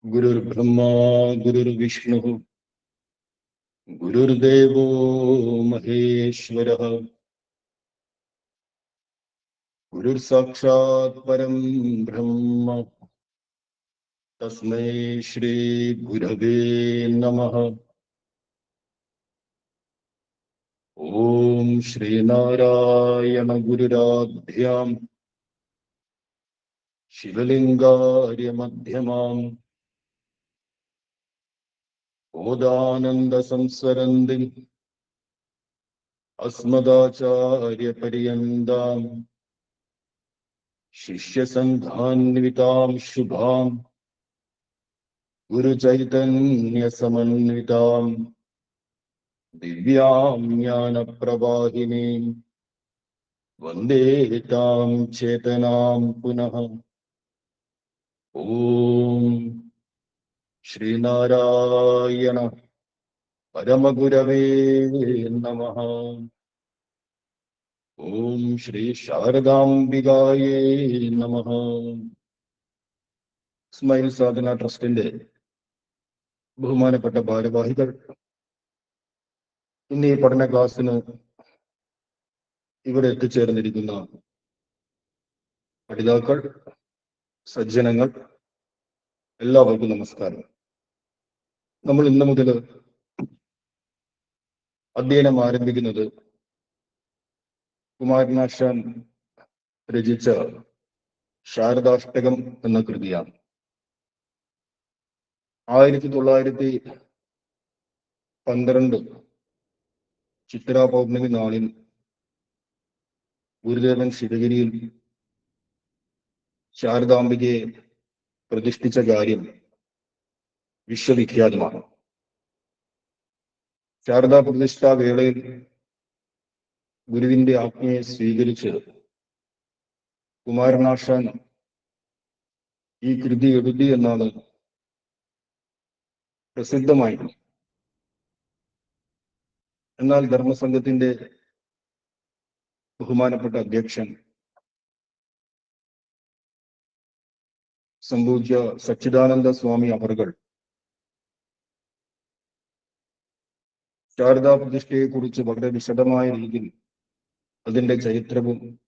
गुरुर्ब्रह्मा गुरुर्विष्णुः गुरुर्देवो महेश्वरः गुरुर्साक्षात् परं ब्रह्म तस्मै श्री गुरवे नमः। ओम श्रीनारायण गुरुराध्यां शिवलिंगार्य मध्यमाम् ओदानंद संस्वरन्दिं अस्मदाचार्य पर्यन्तां शिष्य संघान्वितां शुभां गुरु चैतन्य समन्वितां दिव्यां ज्ञान प्रवाहिनीं वन्दे तां चेतनां पुनः। ओम श्रीनारायण परमगुरवे नमः। ओम श्री शारदाംബികായേ नमः। സ്മൈൽ സാധന ട്രസ്റ്റിന്റെ ബഹുമാനപ്പെട്ട ഭാരവാഹികൾ, ഇന്ന് ഈ പഠന ക്ലാസ്സിന് ഇവിടെ എത്തിച്ചേർന്നിരിക്കുന്ന പഠിതാക്കൾ, സജ്ജനങ്ങൾ, എല്ലാവർക്കും നമസ്കാരം. നമ്മൾ ഇന്ന് മുതൽ അധ്യയനം ആരംഭിക്കുന്നത് കുമാരനാശാൻ രചിച്ച ശാരദാഷ്ടകം എന്ന കൃതിയാണ്. 1912 ചിത്രാ പൗർണമി നാളിൽ ഗുരുദേവൻ ശിവഗിരിയിൽ ശാരദാംബികയെ പ്രതിഷ്ഠിച്ച കാര്യം വിശ്വവിഖ്യാതമാണ്. ശാരദാ പ്രതിഷ്ഠാ വേളയിൽ ഗുരുവിന്റെ ആജ്ഞയെ സ്വീകരിച്ച് കുമാരനാശാൻ ഈ കൃതി എഴുതി എന്നാണ് പ്രസിദ്ധമായത്. എന്നാൽ ധർമ്മസംഘത്തിന്റെ ബഹുമാനപ്പെട്ട അധ്യക്ഷൻ സംപൂജ്യ സച്ചിദാനന്ദ സ്വാമി അവർകൾ ശാരദാ പ്രതിഷ്ഠയെ കുറിച്ച് വളരെ വിശദമായ രീതിയിൽ അതിന്റെ ചരിത്രവും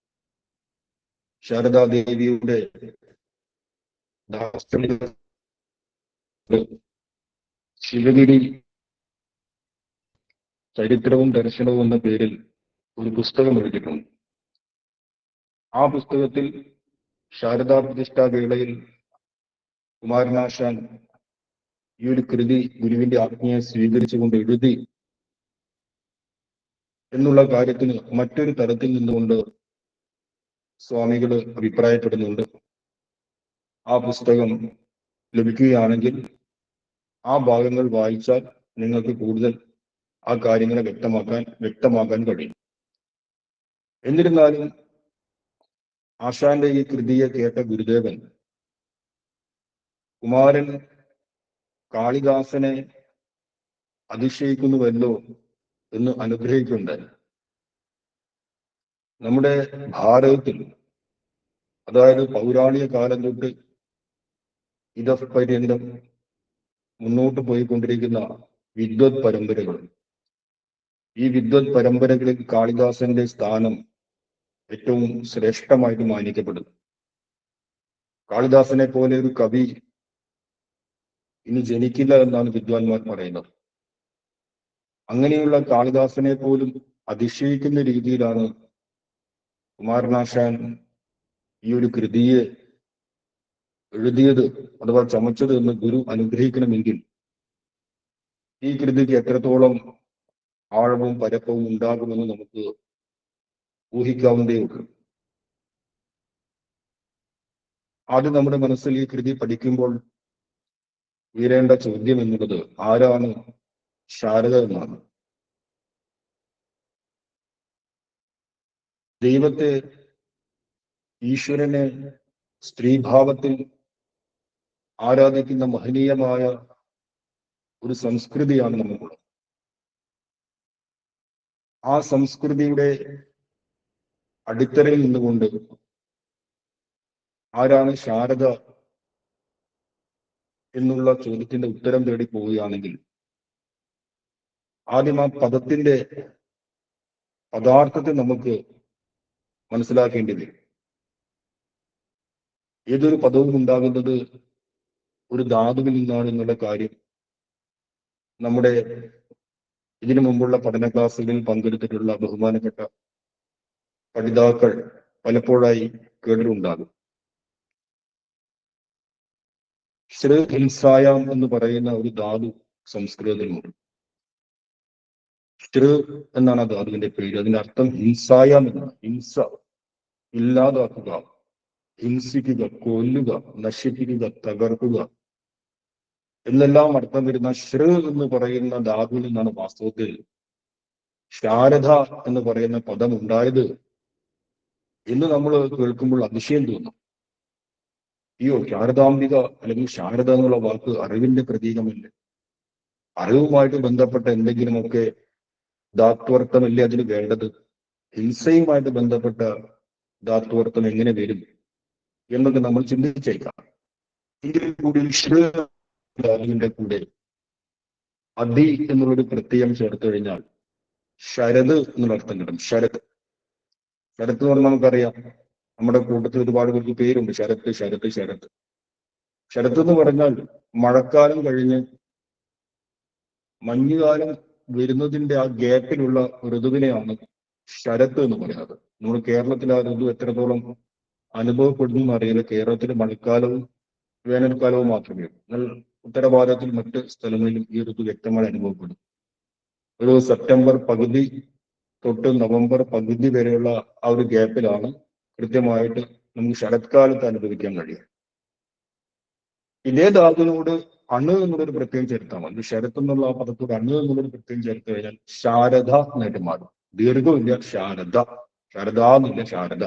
ശാരദാദേവിയുടെ ശിവഗിരി ചരിത്രവും ദർശനവും എന്ന പേരിൽ ഒരു പുസ്തകം എഴുതിയിട്ടുണ്ട്. ആ പുസ്തകത്തിൽ ശാരദാ പ്രതിഷ്ഠാ വേളയിൽ കുമാരനാശാൻ ഈ ഒരു കൃതി ഗുരുവിന്റെ ആജ്ഞയെ സ്വീകരിച്ചുകൊണ്ട് എഴുതി എന്നുള്ള കാര്യത്തിന് മറ്റൊരു തരത്തിൽ നിന്നുകൊണ്ട് സ്വാമികൾ അഭിപ്രായപ്പെടുന്നുണ്ട്. ആ പുസ്തകം ലഭിക്കുകയാണെങ്കിൽ ആ ഭാഗങ്ങൾ വായിച്ചാൽ നിങ്ങൾക്ക് കൂടുതൽ ആ കാര്യങ്ങളെ വ്യക്തമാക്കാൻ കഴിയും. എന്നിരുന്നാലും ആശാന്റെ ഈ കൃതിയെ കേട്ട ഗുരുദേവൻ കുമാരൻ കാളിദാസനെ അതിശയിക്കുന്നുവല്ലോ എന്ന് അനുഗ്രഹിക്കുന്നുണ്ടായി. നമ്മുടെ ഭാരതത്തിൽ, അതായത് പൗരാണിക കാലം തൊട്ട് ഇതപര്യന്തം മുന്നോട്ട് പോയിക്കൊണ്ടിരിക്കുന്ന വിദ്വത് പരമ്പരകൾ, ഈ വിദ്വത് പരമ്പരകളിൽ കാളിദാസന്റെ സ്ഥാനം ഏറ്റവും ശ്രേഷ്ഠമായിട്ട് മാനിക്കപ്പെടുന്നു. കാളിദാസനെ പോലെ ഒരു കവി ഇനി ജനിക്കില്ല എന്നാണ് വിദ്വാൻമാർ പറയുന്നത്. അങ്ങനെയുള്ള കാളിദാസനെ പോലും അതിശയിക്കുന്ന രീതിയിലാണ് കുമാരനാശാൻ ഈ ഒരു കൃതിയെ എഴുതിയത് അഥവാ ചമച്ചത് എന്ന് ഗുരു അനുഗ്രഹിക്കണമെങ്കിൽ ഈ കൃതിക്ക് എത്രത്തോളം ആഴവും പരപ്പവും ഉണ്ടാകുമെന്ന് നമുക്ക് ഊഹിക്കാവുന്നതേ ഉള്ളൂ. ആദ്യം നമ്മുടെ മനസ്സിൽ ഈ കൃതി പഠിക്കുമ്പോൾ ഉയരേണ്ട ചോദ്യം എന്നുള്ളത് ആരാണ് ശാരദ എന്നാണ്. ദൈവത്തെ, ഈശ്വരനെ സ്ത്രീഭാവത്തിൽ ആരാധിക്കുന്ന മഹനീയമായ ഒരു സംസ്കൃതിയാണ് നമുക്കുള്ളത്. ആ സംസ്കൃതിയുടെ അടിത്തറയിൽ നിന്നുകൊണ്ട് ആരാണ് ശാരദ എന്നുള്ള ചോദ്യത്തിന്റെ ഉത്തരം തേടി പോവുകയാണെങ്കിൽ ആദ്യം ആ പദത്തിന്റെ പദാർത്ഥത്തെ നമുക്ക് മനസ്സിലാക്കേണ്ടത്. ഏതൊരു പദവും ഉണ്ടാകുന്നത് ഒരു ധാതുവിൽ നിന്നാണ് എന്നുള്ള കാര്യം നമ്മുടെ ഇതിനു മുമ്പുള്ള പഠന ക്ലാസ്സുകളിൽ പങ്കെടുത്തിട്ടുള്ള ബഹുമാനപ്പെട്ട പഠിതാക്കൾ പലപ്പോഴായി കേട്ടിട്ടുണ്ടാകും. ഹിംസായം എന്ന് പറയുന്ന ഒരു ധാതു സംസ്കൃതത്തിലുണ്ട്. എന്നാണ് ആ ധാതുവിന്റെ പേര്. അതിന്റെ അർത്ഥം ഹിംസായം എന്നാണ്. ഹിംസ, ഇല്ലാതാക്കുക, ഹിംസിക്കുക, കൊല്ലുക, നശിപ്പിക്കുക, തകർക്കുക എന്നെല്ലാം അർത്ഥം വരുന്ന എന്ന് പറയുന്ന ധാതുവിൽ നിന്നാണ് വാസ്തവത്തിൽ ശാരദ എന്ന് പറയുന്ന പദം ഉണ്ടായത് എന്ന് നമ്മൾ കേൾക്കുമ്പോൾ അതിശയം തോന്നും. ശാരദാംബിക അല്ലെങ്കിൽ ശാരദ എന്നുള്ള വാക്ക് അറിവിന്റെ പ്രതീകമല്ലേ? അറിവുമായിട്ട് ബന്ധപ്പെട്ട എന്തെങ്കിലുമൊക്കെ ധാത്വർത്ഥമല്ലേ അതിന് വേണ്ടത്? ഹിംസയുമായിട്ട് ബന്ധപ്പെട്ട ധാത്വർത്ഥം എങ്ങനെ വരും എന്നൊക്കെ നമ്മൾ ചിന്തിച്ചേക്കാം. എങ്കിലും കൂടി ധാതുവിന്റെ കൂടെ അതി എന്നുള്ളൊരു പ്രത്യയം ചേർത്ത് കഴിഞ്ഞാൽ ശരത് എന്നുള്ള അർത്ഥം കിട്ടും. ശരത് എന്ന് പറഞ്ഞാൽ നമുക്കറിയാം, നമ്മുടെ കൂട്ടത്തിൽ ഒരുപാട് പേർക്ക് പേരുണ്ട്. ശരത്ത്, ശരത്ത്, ശരത്ത്. ശരത്ത് എന്ന് പറഞ്ഞാൽ മഴക്കാലം കഴിഞ്ഞ് മഞ്ഞുകാലം വരുന്നതിന്റെ ആ ഗ്യാപ്പിലുള്ള ഋതുവിനെയാണ് ശരത്ത് എന്ന് പറയുന്നത്. നമ്മൾ കേരളത്തിൽ ആ ഋതു എത്രത്തോളം അനുഭവപ്പെടുന്നു എന്നറിയില്ല. കേരളത്തിൽ മഴക്കാലവും വേനൽക്കാലവും മാത്രമേ ഉള്ളൂ. എന്നാൽ ഉത്തരഭാരതത്തിൽ മറ്റ് സ്ഥലങ്ങളിലും ഈ ഋതു വ്യക്തമായി അനുഭവപ്പെടും. ഒരു സെപ്റ്റംബർ പകുതി തൊട്ട് നവംബർ പകുതി വരെയുള്ള ആ ഒരു ഗ്യാപ്പിലാണ് കൃത്യമായിട്ട് നമുക്ക് ശരത്കാലത്ത് അനുഭവിക്കാൻ കഴിയും. ഇതേ ധാതുവിനോട് അണു എന്നുള്ളൊരു പ്രത്യേകം ചേർത്താൽ മതി. ശരത്ത് എന്നുള്ള ആ പദത്തോട് അണു എന്നുള്ളൊരു പ്രത്യേകം ചേർത്ത് കഴിഞ്ഞാൽ ശാരദ എന്നായിട്ട് മാറും. ദീർഘമില്ല, ശാരദ. ശാരദ എന്നില്ല, ശാരദ.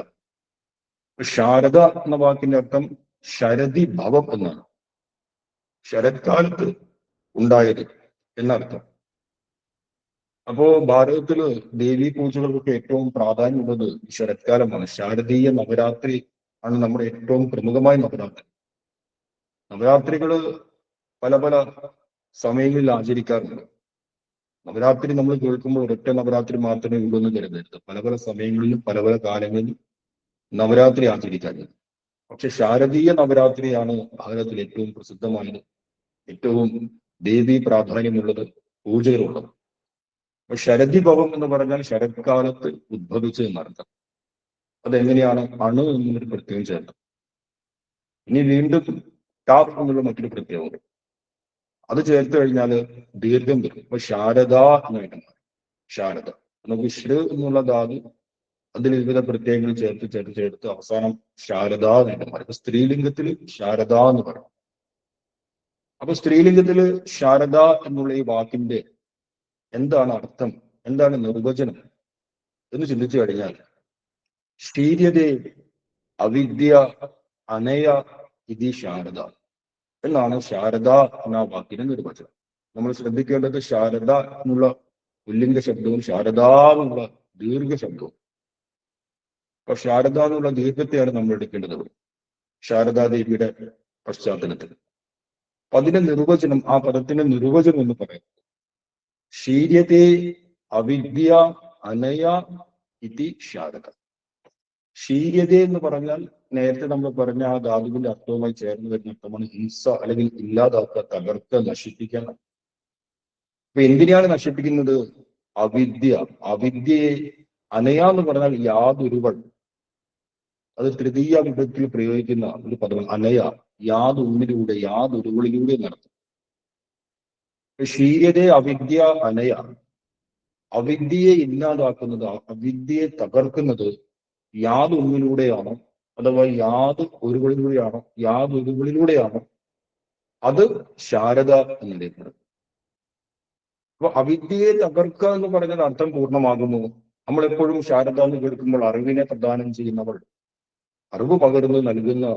ശാരദ എന്ന വാക്കിന്റെ അർത്ഥം ശരതി ഭവം എന്നാണ്. ശരത്കാലത്ത് ഉണ്ടായത് എന്നർത്ഥം. അപ്പോ ഭാരതത്തില് ദേവീ പൂജകൾക്കൊക്കെ ഏറ്റവും പ്രാധാന്യമുള്ളത് ശരത്കാലമാണ്. ശാരദീയ നവരാത്രി ആണ് നമ്മുടെ ഏറ്റവും പ്രമുഖമായ നവരാത്രി. നവരാത്രികള് പല പല സമയങ്ങളിൽ ആചരിക്കാറുണ്ട്. നവരാത്രി നമ്മൾ കേൾക്കുമ്പോൾ ഒരൊറ്റ നവരാത്രി മാത്രമേ ഉള്ളൂ എന്ന് കരുതരുത്. പല പല സമയങ്ങളിലും പല പല കാലങ്ങളിലും നവരാത്രി ആചരിക്കാറുണ്ട്. പക്ഷെ ശാരദീയ നവരാത്രിയാണ് ഭാരതത്തിൽ ഏറ്റവും പ്രസിദ്ധമായത്, ഏറ്റവും ദേവീ പ്രാധാന്യമുള്ളത്, പൂജകളുള്ളത്. അപ്പൊ ശരദി ഭവം എന്ന് പറഞ്ഞാൽ ശരത്കാലത്ത് ഉദ്ഭവിച്ചു എന്നർത്ഥം. അതെങ്ങനെയാണ്? അണു എന്നൊരു പ്രത്യേകം ചേർത്ത്. ഇനി വീണ്ടും ടാപ്പ് എന്നുള്ള മറ്റൊരു പ്രത്യേകത, അത് ചേർത്ത് കഴിഞ്ഞാൽ ദീർഘം വരും. അപ്പൊ ശാരദ എന്നായിട്ട് മാറും. ശാരദ. നമുക്ക് എന്നുള്ള ധാതു അതിൽ വിവിധ പ്രത്യയങ്ങൾ ചേർത്ത് അവസാനം ശാരദ എന്നായിട്ട് മാറും. അപ്പൊ സ്ത്രീലിംഗത്തിൽ ശാരദ എന്ന് പറയും. അപ്പൊ സ്ത്രീലിംഗത്തില് ശാരദ എന്നുള്ള ഈ വാക്കിന്റെ എന്താണ് അർത്ഥം, എന്താണ് നിർവചനം എന്ന് ചിന്തിച്ചു കഴിഞ്ഞാൽ, ശീര്യതേ അവിദ്യ അനയ ഇതി ശാരദ എന്നാണ് ശാരദ എന്ന വാക്കിന്റെ നിർവചനം. നമ്മൾ ശ്രദ്ധിക്കേണ്ടത് ശാരദ എന്നുള്ള പുല്ലിംഗ ശബ്ദവും ശാരദ എന്നുള്ള ദീർഘശബ്ദവും. അപ്പൊ ശാരദ എന്നുള്ള ദീർഘത്തെയാണ് നമ്മൾ എടുക്കേണ്ടത് ശാരദാദേവിയുടെ പശ്ചാത്തലത്തിൽ. അപ്പൊ അതിന്റെ നിർവചനം, ആ പദത്തിന്റെ നിർവചനം എന്ന് പറയുന്നത് ശീര്യതേ അവിദ്യ അനയ ഇതി ശാരദ. ശീര്യത എന്ന് പറഞ്ഞാൽ നേരത്തെ നമ്മൾ പറഞ്ഞ ആ ധാതുവിന്റെ അർത്ഥവുമായി ചേർന്ന് വരുന്ന അർത്ഥമാണ് ഹിംസ, അല്ലെങ്കിൽ ഇല്ലാതാക്കുക, തകർക്കുക, നശിപ്പിക്കാൻ. അപ്പൊ എന്തിനാണ് നശിപ്പിക്കുന്നത്? അവിദ്യ. അവിദ്യയെ അനയ എന്ന് പറഞ്ഞാൽ യാതൊരുവൾ. അത് തൃതീയ വിഭക്തിയിൽ പ്രയോഗിക്കുന്ന ഒരു പദമാണ് അനയ. യാതൊന്നിലൂടെ, യാതൊരുവളിലൂടെ നടത്തും. ശീര്യതേ അവിദ്യ അനയ. അവിദ്യയെ ഇല്ലാതാക്കുന്നത്, അവിദ്യയെ തകർക്കുന്നത് യാതൊന്നിലൂടെയാണോ, അഥവാ യാതൊരുവളിലൂടെയാണോ അത് ശാരദ എന്നറിയപ്പെടുന്നത്. അപ്പൊ അവിദ്യയെ തകർക്കുക എന്ന് പറഞ്ഞാൽ അർത്ഥം പൂർണ്ണമാകുന്നു. നമ്മളെപ്പോഴും ശാരദ എന്ന് കേൾക്കുമ്പോൾ അറിവിനെ പ്രദാനം ചെയ്യുന്നവൾ, അറിവ് പകർന്ന് നൽകുന്ന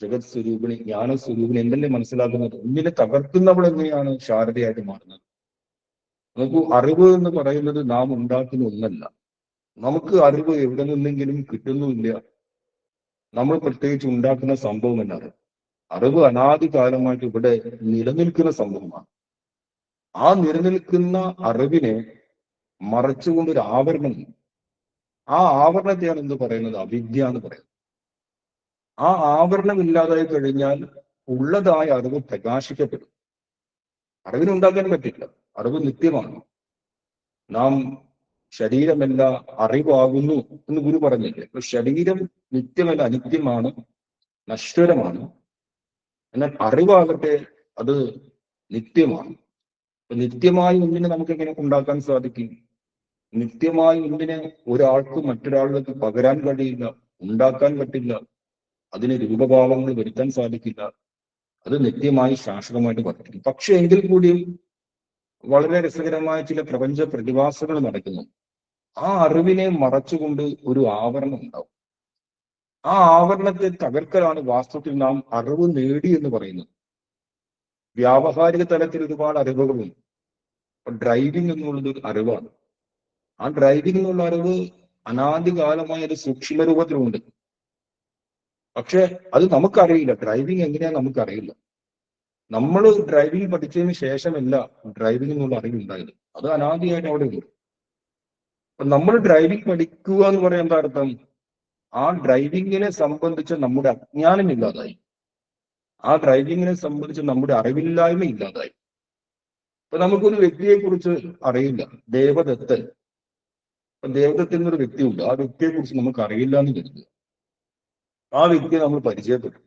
ജഗത് സ്വരൂപിണി, ജ്ഞാനസ്വരൂപിണി എന്നല്ലേ മനസ്സിലാക്കുന്നത്. ഒന്നിനെ തകർക്കുന്നവൾ എങ്ങനെയാണ് ശാരദയായിട്ട് മാറുന്നത്? നമുക്ക് അറിവ് എന്ന് പറയുന്നത് നാം ഉണ്ടാക്കുന്ന ഒന്നല്ല. നമുക്ക് അറിവ് എവിടെ നിന്നെങ്കിലും കിട്ടുന്നുമില്ല. നമ്മൾ പ്രത്യേകിച്ച് ഉണ്ടാക്കുന്ന സംഭവമല്ല അത്. അറിവ് അനാദികാലമായിട്ട് ഇവിടെ നിലനിൽക്കുന്ന സംഭവമാണ്. ആ നിലനിൽക്കുന്ന അറിവിനെ മറച്ചുകൊണ്ട് ഒരു ആവരണമുണ്ട്. ആ ആവരണത്തെയാണ് എന്ത് പറയുന്നത്? അവിദ്യ എന്ന് പറയുന്നത്. ആ ആവരണം ഇല്ലാതായി കഴിഞ്ഞാൽ ഉള്ളതായ അറിവ് പ്രകാശിക്കപ്പെടും. അറിവിനുണ്ടാക്കാൻ പറ്റില്ല. അറിവ് നിത്യമാണ്. നാം ശരീരമല്ല അറിവാകുന്നു എന്ന് ഗുരു പറഞ്ഞില്ലേ? അപ്പൊ ശരീരം നിത്യമല്ല, അനിത്യമാണ്, നശ്വരമാണ്. എന്നാൽ അറിവാകട്ടെ അത് നിത്യമാണ്. അപ്പൊ നിത്യമായ ഒന്നിനെ നമുക്ക് എങ്ങനെ ഉണ്ടാക്കാൻ സാധിക്കും? നിത്യമായ ഒന്നിനെ ഒരാൾക്ക് മറ്റൊരാളിലേക്ക് പകരാൻ കഴിയില്ല, ഉണ്ടാക്കാൻ പറ്റില്ല, അതിന് രൂപഭാവങ്ങൾ വരുത്താൻ സാധിക്കില്ല. അത് നിത്യമായി ശാശ്വതമായിട്ട് വർദ്ധിക്കും. പക്ഷെ എങ്കിൽ കൂടിയും വളരെ രസകരമായ ചില പ്രപഞ്ച പ്രതിഭാസങ്ങൾ നടക്കുന്നു. ആ അറിവിനെ മറച്ചുകൊണ്ട് ഒരു ആവരണം ഉണ്ടാവും. ആ ആവരണത്തെ തകർക്കലാണ് വാസ്തവത്തിൽ നാം അറിവ് നേടി എന്ന് പറയുന്നത്. വ്യാവഹാരിക തലത്തിൽ ഒരുപാട് അറിവുകളുണ്ട്. ഡ്രൈവിംഗ് എന്നുള്ളത് ഒരു അറിവാണ്. ആ ഡ്രൈവിംഗ് എന്നുള്ള അറിവ് അനാദികാലമായ ഒരു സൂക്ഷ്മ രൂപത്തിലുണ്ട്. പക്ഷെ അത് നമുക്കറിയില്ല. ഡ്രൈവിംഗ് എങ്ങനെയാന്ന് നമുക്കറിയില്ല. നമ്മൾ ഡ്രൈവിംഗ് പഠിച്ചതിന് ശേഷമല്ല ഡ്രൈവിംഗ് എന്നുള്ള അറിവുണ്ടായത്. അത് അനാദിയായിട്ട് അവിടെ ഉണ്ട്. അപ്പൊ നമ്മൾ ഡ്രൈവിംഗ് പഠിക്കുക എന്ന് പറയാൻ എന്താ അർത്ഥം? ആ ഡ്രൈവിങ്ങിനെ സംബന്ധിച്ച് നമ്മുടെ അജ്ഞാനം ഇല്ലാതായി. ആ ഡ്രൈവിങ്ങിനെ സംബന്ധിച്ച് നമ്മുടെ അറിവില്ലായ്മ ഇല്ലാതായി. ഇപ്പൊ നമുക്കൊരു വ്യക്തിയെ കുറിച്ച് അറിയില്ല, ദേവദത്തൻ. അപ്പൊ ദേവദത്തൻ എന്നൊരു വ്യക്തിയുണ്ട്. ആ വ്യക്തിയെ കുറിച്ച് നമുക്ക് അറിയില്ല എന്ന് കരുതുക. ആ വ്യക്തിയെ നമ്മൾ പരിചയപ്പെട്ടു.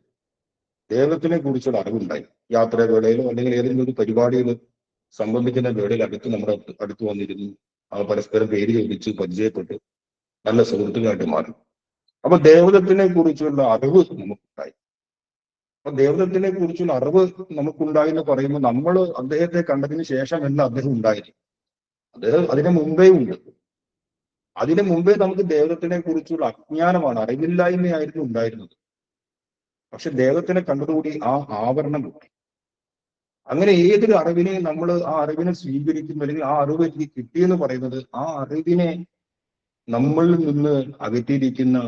ദേവദത്തിനെ കുറിച്ചുള്ള അറിവുണ്ടായി. യാത്രാവേളയിലോ അല്ലെങ്കിൽ ഏതെങ്കിലും ഒരു പരിപാടിയിൽ സംബന്ധിക്കുന്ന വേളയിൽ നമ്മുടെ അടുത്ത് വന്നിരുന്നു. ആ പരസ്പരം പേര് ചോദിച്ച് പരിചയപ്പെട്ട് നല്ല സുഹൃത്തുക്കളായിട്ട് മാറി. അപ്പൊ ദേവദത്തിനെ കുറിച്ചുള്ള അറിവ് നമുക്കുണ്ടായി. അപ്പൊ ദേവദത്തിനെ കുറിച്ചുള്ള അറിവ് നമുക്കുണ്ടായി എന്ന് പറയുമ്പോൾ നമ്മൾ അദ്ദേഹത്തെ കണ്ടതിന് ശേഷമല്ല അദ്ദേഹം ഉണ്ടായത്. അദ്ദേഹം അതിന് മുമ്പേ ഉണ്ട്. അതിനു മുമ്പേ നമുക്ക് ദേവദത്തിനെ കുറിച്ചുള്ള അജ്ഞാനമാണ്, അറിവില്ലായ്മയായിരുന്നു ഉണ്ടായിരുന്നത്. പക്ഷെ ദേവദത്തിനെ കണ്ടതുകൂടി ആ ആവരണം കൂടി. അങ്ങനെ ഏതൊരു അറിവിനെ നമ്മൾ ആ അറിവിനെ സ്വീകരിക്കുന്നു, അല്ലെങ്കിൽ ആ അറിവ് എനിക്ക് കിട്ടിയെന്ന് പറയുന്നത് ആ അറിവിനെ നമ്മളിൽ നിന്ന് അകറ്റിയിരിക്കുന്ന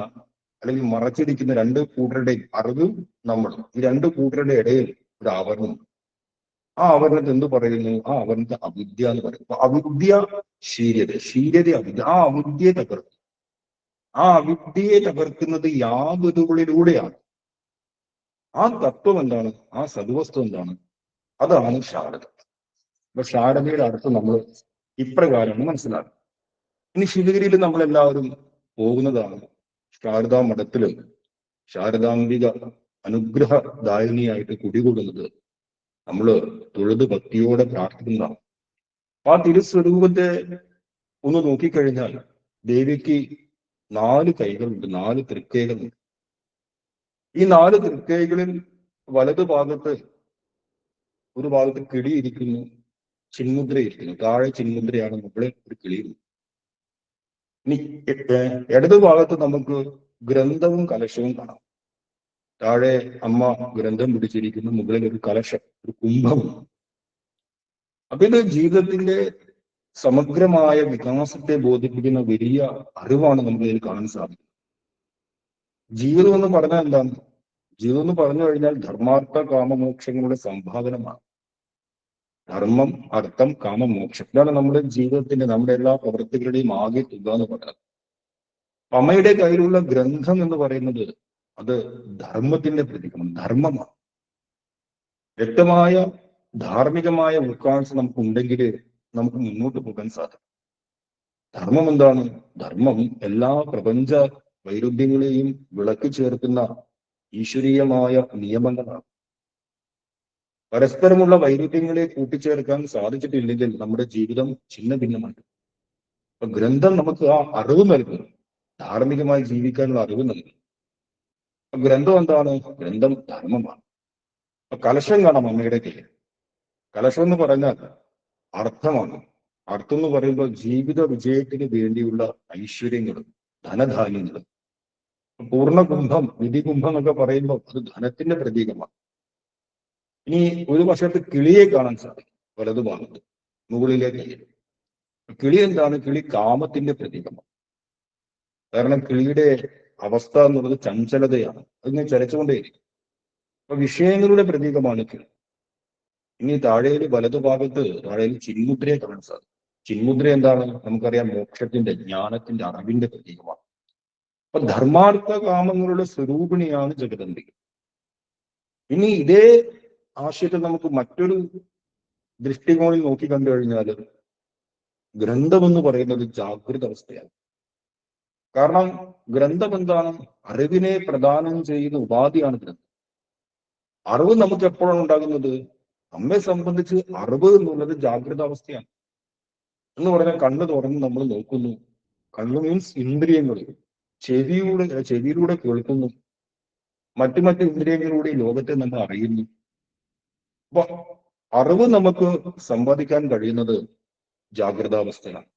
അല്ലെങ്കിൽ മറച്ചിരിക്കുന്ന രണ്ട് കൂട്ടരുടെ അറിവും നമ്മളും, ഈ രണ്ട് കൂട്ടരുടെ ഇടയിൽ ഒരു ആവരണം. ആ ആവരണത്തെ എന്ത് പറയുന്നു? ആ ആവരണത്തെ അവിദ്യ എന്ന് പറയുന്നു. അപ്പൊ അവിദ്യ ശീര്യത, ശീര്യത അവിദ്യ. ആ അവിദ്യയെ തകർക്കും. ആ അവിദ്യയെ തകർക്കുന്നത് യാതൊരുകളിലൂടെയാണ്. ആ തത്വം എന്താണ്? ആ സദ്വസ്തു എന്താണ്? അതാണ് ശാരദ. അപ്പൊ ശാരദയുടെ അർത്ഥം നമ്മൾ ഇപ്രകാരമാണ് മനസ്സിലാക്കുക. ഇനി ശിവഗിരിയിൽ നമ്മളെല്ലാവരും പോകുന്നതാണ്. ശാരദാ മഠത്തില് ശാരദാംബിക അനുഗ്രഹദായിനിയായിട്ട് കുടികൊള്ളുന്നത് നമ്മള് തൊഴുത് ഭക്തിയോടെ പ്രാർത്ഥിക്കുന്നതാണ്. ആ തിരുസ്വരൂപത്തെ ഒന്ന് നോക്കിക്കഴിഞ്ഞാൽ ദേവിക്ക് 4 കൈകളുണ്ട്, 4 തൃക്കൈകളുണ്ട്. ഈ 4 തൃക്കൈകളിൽ വലതു ഭാഗത്ത് ഒരു ഭാഗത്ത് കിളിയിരിക്കുന്നു, ചിന്മുദ്രയിരിക്കുന്നു. താഴെ ചിന്മുദ്രയാണ്, മുകളിൽ ഒരു കിളിയുണ്ട്. ഇനി ഇടതു ഭാഗത്ത് നമുക്ക് ഗ്രന്ഥവും കലശവും കാണാം. താഴെ അമ്മ ഗ്രന്ഥം പിടിച്ചിരിക്കുന്നു, മുകളിൽ ഒരു കലശം, ഒരു കുംഭവും. അപ്പൊ ഇത് ജീവിതത്തിന്റെ സമഗ്രമായ വികാസത്തെ ബോധിപ്പിക്കുന്ന വലിയ അറിവാണ് നമുക്ക് ഇതിൽ കാണാൻ സാധിക്കുന്നത്. ജീവിതം എന്ന് പറഞ്ഞാൽ എന്താണ്? ജീവിതം എന്ന് പറഞ്ഞു കഴിഞ്ഞാൽ ധർമാർത്ഥ കാമമോക്ഷങ്ങളുടെ സംഭാവനമാണ്. ധർമ്മം, അർത്ഥം, കാമം, മോക്ഷം. ഇതാണ് നമ്മുടെ ജീവിതത്തിന്റെ, നമ്മുടെ എല്ലാ പ്രവൃത്തികളുടെയും ആകെ തുക എന്ന് പറയുന്നത്. അമ്മയുടെ കയ്യിലുള്ള ഗ്രന്ഥം എന്ന് പറയുന്നത് അത് ധർമ്മത്തിന്റെ പ്രതീകമാണ്, ധർമ്മമാണ്. വ്യക്തമായ ധാർമ്മികമായ ഉൾക്കാഴ്ച നമുക്കുണ്ടെങ്കിൽ നമുക്ക് മുന്നോട്ട് പോകാൻ സാധിക്കും. ധർമ്മം എന്താണ്? ധർമ്മം എല്ലാ പ്രപഞ്ച വൈരുദ്ധ്യങ്ങളെയും വിളക്കി ചേർക്കുന്ന ഈശ്വരീയമായ നിയമങ്ങളാണ്. പരസ്പരമുള്ള വൈരുദ്ധ്യങ്ങളെ കൂട്ടിച്ചേർക്കാൻ സാധിച്ചിട്ടില്ലെങ്കിൽ നമ്മുടെ ജീവിതം ഛിന്ന ഭിന്നമാണ്. അപ്പൊ ഗ്രന്ഥം നമുക്ക് ആ അറിവ് നൽകുന്നു, ധാർമ്മികമായി ജീവിക്കാനുള്ള അറിവ് നൽകുന്നു. ഗ്രന്ഥം എന്താണ്? ഗ്രന്ഥം ധർമ്മമാണ്. അപ്പൊ കലശം കാണാം അമ്മയുടെ കയ്യിൽ. കലശം എന്ന് പറഞ്ഞാൽ അർത്ഥമാണ്. അർത്ഥം എന്ന് പറയുമ്പോൾ ജീവിത വിജയത്തിന് വേണ്ടിയുള്ള ഐശ്വര്യങ്ങളും ധനധാന്യങ്ങളും. പൂർണ്ണകുംഭം, നിധികുംഭം എന്നൊക്കെ പറയുമ്പോൾ അത് ധനത്തിന്റെ പ്രതീകമാണ്. ഇനി ഒരു വശത്ത് കിളിയെ കാണാൻ സാധിക്കും, വലതുഭാഗത്ത് മുകളിലെ കയ്യിൽ. കിളി എന്താണ്? കിളി കാമത്തിന്റെ പ്രതീകമാണ്. കാരണം കിളിയുടെ അവസ്ഥ എന്നുള്ളത് ചഞ്ചലതയാണ്, അതിങ്ങനെ ചലച്ചുകൊണ്ടേയിരിക്കും. അപ്പൊ വിഷയങ്ങളുടെ പ്രതീകമാണ് കിളി. ഇനി താഴേല് വലതുഭാഗത്ത് താഴേല് ചിന്മുദ്രയെ കാണാൻ സാധിക്കും. ചിന്മുദ്ര എന്താണ്? നമുക്കറിയാം, മോക്ഷത്തിന്റെ, ജ്ഞാനത്തിന്റെ, അറിവിന്റെ പ്രതീകമാണ്. അപ്പൊ ധർമാർത്ഥ കാമങ്ങളുടെ സ്വരൂപിണിയാണ് ജഗദംബിക. ഇനി ഇതേ ആശയത്തെ നമുക്ക് മറ്റൊരു ദൃഷ്ടികോണിൽ നോക്കി കണ്ടു കഴിഞ്ഞാൽ ഗ്രന്ഥം എന്ന് പറയുന്നത് ജാഗ്രത അവസ്ഥയാണ്. കാരണം ഗ്രന്ഥം എന്താണ്? അറിവിനെ പ്രദാനം ചെയ്യുന്ന ഉപാധിയാണ് ഗ്രന്ഥം. അറിവ് നമുക്ക് എപ്പോഴാണ് ഉണ്ടാകുന്നത്? നമ്മെ സംബന്ധിച്ച് അറിവ് എന്നുള്ളത് ജാഗ്രത അവസ്ഥയാണ്. എന്ന് പറഞ്ഞാൽ കണ്ണ് തുറന്ന് നമ്മൾ നോക്കുന്നു. കണ്ണ് മീൻസ് ഇന്ദ്രിയങ്ങൾ. ചെവിയിലൂടെ കേൾക്കുന്നു. മറ്റു ഇന്ദ്രിയങ്ങളിലൂടെ ഈ ലോകത്തെ നമ്മൾ അറിയുന്നു. അപ്പൊ അറിവ് നമുക്ക് സമ്പാദിക്കാൻ കഴിയുന്നത് ജാഗ്രതാവസ്ഥയാണ്.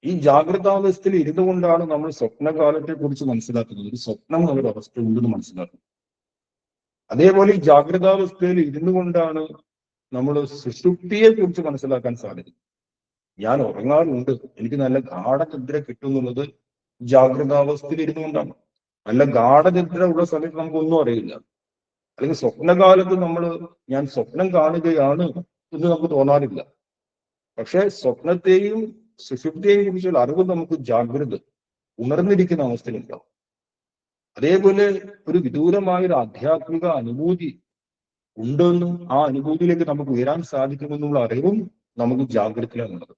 ഈ ജാഗ്രതാവസ്ഥയിൽ ഇരുന്നു കൊണ്ടാണ് നമ്മൾ സ്വപ്നകാലത്തെ കുറിച്ച് മനസ്സിലാക്കുന്നത്. ഒരു സ്വപ്നം എന്നൊരു അവസ്ഥ ഉണ്ടെന്ന് മനസ്സിലാക്കുന്നത്. അതേപോലെ ഈ ജാഗ്രതാവസ്ഥയിൽ ഇരുന്നു കൊണ്ടാണ് നമ്മൾ സുഷുപ്തിയെ കുറിച്ച് മനസ്സിലാക്കാൻ സാധിക്കും. ഞാൻ ഉറങ്ങാറുണ്ട്, എനിക്ക് നല്ല ഗാഠനിദ്ര കിട്ടുന്നുള്ളത് ജാഗ്രതാവസ്ഥയിൽ ഇരുന്നു കൊണ്ടാണ്. നല്ല ഗാഠനിദ്ര ഉള്ള സമയത്ത് നമുക്കൊന്നും അറിയില്ല. അല്ലെങ്കിൽ സ്വപ്നകാലത്ത് ഞാൻ സ്വപ്നം കാണുകയാണ് എന്ന് നമുക്ക് തോന്നാറില്ല. പക്ഷെ സ്വപ്നത്തെയും സുഷുപ്തിയെയും കുറിച്ചുള്ള അറിവ് നമുക്ക് ജാഗ്രത ഉണർന്നിരിക്കുന്ന അവസ്ഥയിലുണ്ടാവും. അതേപോലെ ഒരു വിദൂരമായ ഒരു ആധ്യാത്മിക അനുഭൂതി ഉണ്ടെന്നും ആ അനുഭൂതിയിലേക്ക് നമുക്ക് ഉയരാൻ സാധിക്കുമെന്നുള്ള അറിവും നമുക്ക് ജാഗ്രതയിലാണുള്ളത്.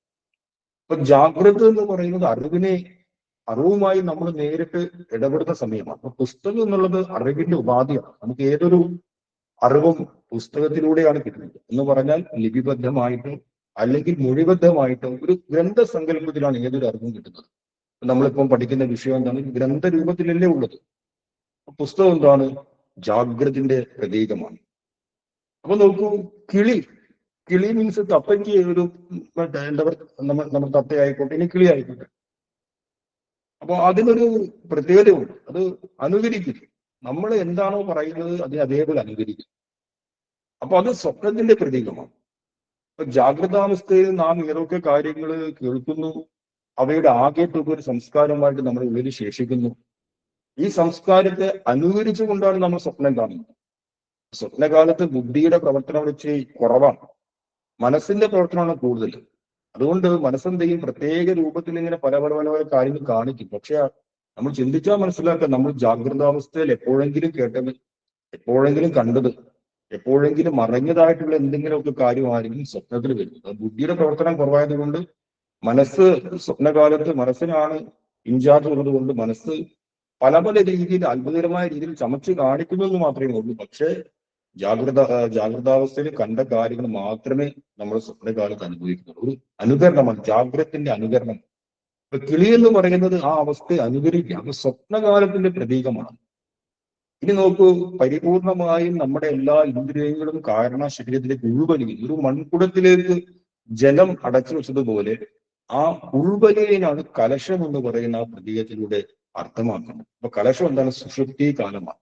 അപ്പൊ ജാഗ്രത എന്ന് പറയുന്നത് അറിവുമായി നമ്മൾ നേരിട്ട് ഇടപെടുന്ന സമയമാണ്. അപ്പൊ പുസ്തകം എന്നുള്ളത് അറിവിന്റെ ഉപാധിയാണ്. നമുക്ക് ഏതൊരു അറിവും പുസ്തകത്തിലൂടെയാണ് കിട്ടുന്നത്. എന്ന് പറഞ്ഞാൽ ലിപിബദ്ധമായിട്ടോ അല്ലെങ്കിൽ മൊഴിബദ്ധമായിട്ടോ ഒരു ഗ്രന്ഥസങ്കല്പത്തിലാണ് ഏതൊരു അറിവും കിട്ടുന്നത്. നമ്മളിപ്പം പഠിക്കുന്ന വിഷയം എന്താണ്? ഗ്രന്ഥരൂപത്തിലല്ലേ ഉള്ളത്. പുസ്തകം എന്താണ്? ജാഗ്രതിന്റെ പ്രതീകമാണ്. അപ്പൊ നോക്കൂ, കിളി മീൻസ് തത്തയ്ക്ക് ഒരു എന്താ പറയുക, നമ്മൾ തത്തയായിക്കോട്ടെ, ഇനി കിളി ആയിക്കോട്ടെ. അപ്പൊ അതിനൊരു പ്രത്യേകതയുണ്ട്. അത് അനുകരിക്കും. നമ്മൾ എന്താണോ പറയുന്നത് അതിനെ അതേപോലെ അനുകരിക്കും. അപ്പൊ അത് സ്വപ്നത്തിന്റെ പ്രതീകമാണ്. അപ്പൊ ജാഗ്രതാവസ്ഥയിൽ നാം ഏതൊക്കെ കാര്യങ്ങൾ കേൾക്കുന്നു, അവയുടെ ആകെ തുക ഒരു സംസ്കാരമായിട്ട് നമ്മുടെ ഉള്ളിൽ ശേഷിക്കുന്നു. ഈ സംസ്കാരത്തെ അനുകരിച്ചുകൊണ്ടാണ് നമ്മൾ സ്വപ്നം കാണുന്നത്. സ്വപ്നകാലത്ത് ബുദ്ധിയുടെ പ്രവർത്തനം വെച്ച് കുറവാണ്, മനസ്സിന്റെ പ്രവർത്തനമാണ് കൂടുതൽ. അതുകൊണ്ട് മനസ്സെന്തെയും പ്രത്യേക രൂപത്തിൽ ഇങ്ങനെ പല കാര്യങ്ങൾ കാണിക്കും. പക്ഷെ നമ്മൾ ചിന്തിച്ചാൽ മനസ്സിലാക്കുക, നമ്മൾ ജാഗ്രതാവസ്ഥയിൽ എപ്പോഴെങ്കിലും കേട്ടത്, എപ്പോഴെങ്കിലും കണ്ടത്, എപ്പോഴെങ്കിലും മറഞ്ഞതായിട്ടുള്ള എന്തെങ്കിലുമൊക്കെ കാര്യമായിരിക്കും സ്വപ്നത്തിൽ വരുന്നത്. ബുദ്ധിയുടെ പ്രവർത്തനം കുറവായതുകൊണ്ട് സ്വപ്നകാലത്ത് മനസ്സിനാണ് ഇൻചാർജ് ഉള്ളത് കൊണ്ട് മനസ്സ് പല രീതിയിൽ അത്ഭുതകരമായ രീതിയിൽ ചമച്ച് കാണിക്കുമെന്ന് മാത്രമേ ഉള്ളൂ. പക്ഷേ ജാഗ്രതാവസ്ഥയിൽ കണ്ട കാര്യങ്ങൾ മാത്രമേ നമ്മൾ സ്വപ്നകാലത്ത് അനുഭവിക്കുന്നുള്ളൂ. ഒരു അനുകരണമാണ്, ജാഗ്രതത്തിന്റെ അനുകരണം. ഇപ്പൊ കിളി എന്ന് പറയുന്നത് ആ അവസ്ഥയെ അനുകരിക്കുക, അത് സ്വപ്നകാലത്തിന്റെ പ്രതീകമാണ്. ഇനി നോക്കൂ, പരിപൂർണമായും നമ്മുടെ എല്ലാ ഇന്ദ്രിയങ്ങളും കാരണ ശരീരത്തിലേക്ക് ഉൾവലിയുന്നു. ഒരു മൺകുടത്തിലേക്ക് ജലം അടച്ചു വെച്ചതുപോലെ ആ ഉൾവലിയനാണ് കലശം എന്ന് പറയുന്ന ആ പ്രതീകത്തിലൂടെ അർത്ഥമാക്കുന്നത്. അപ്പൊ കലശം എന്താണ്? സുഷുപ്തി കാലമാണ്.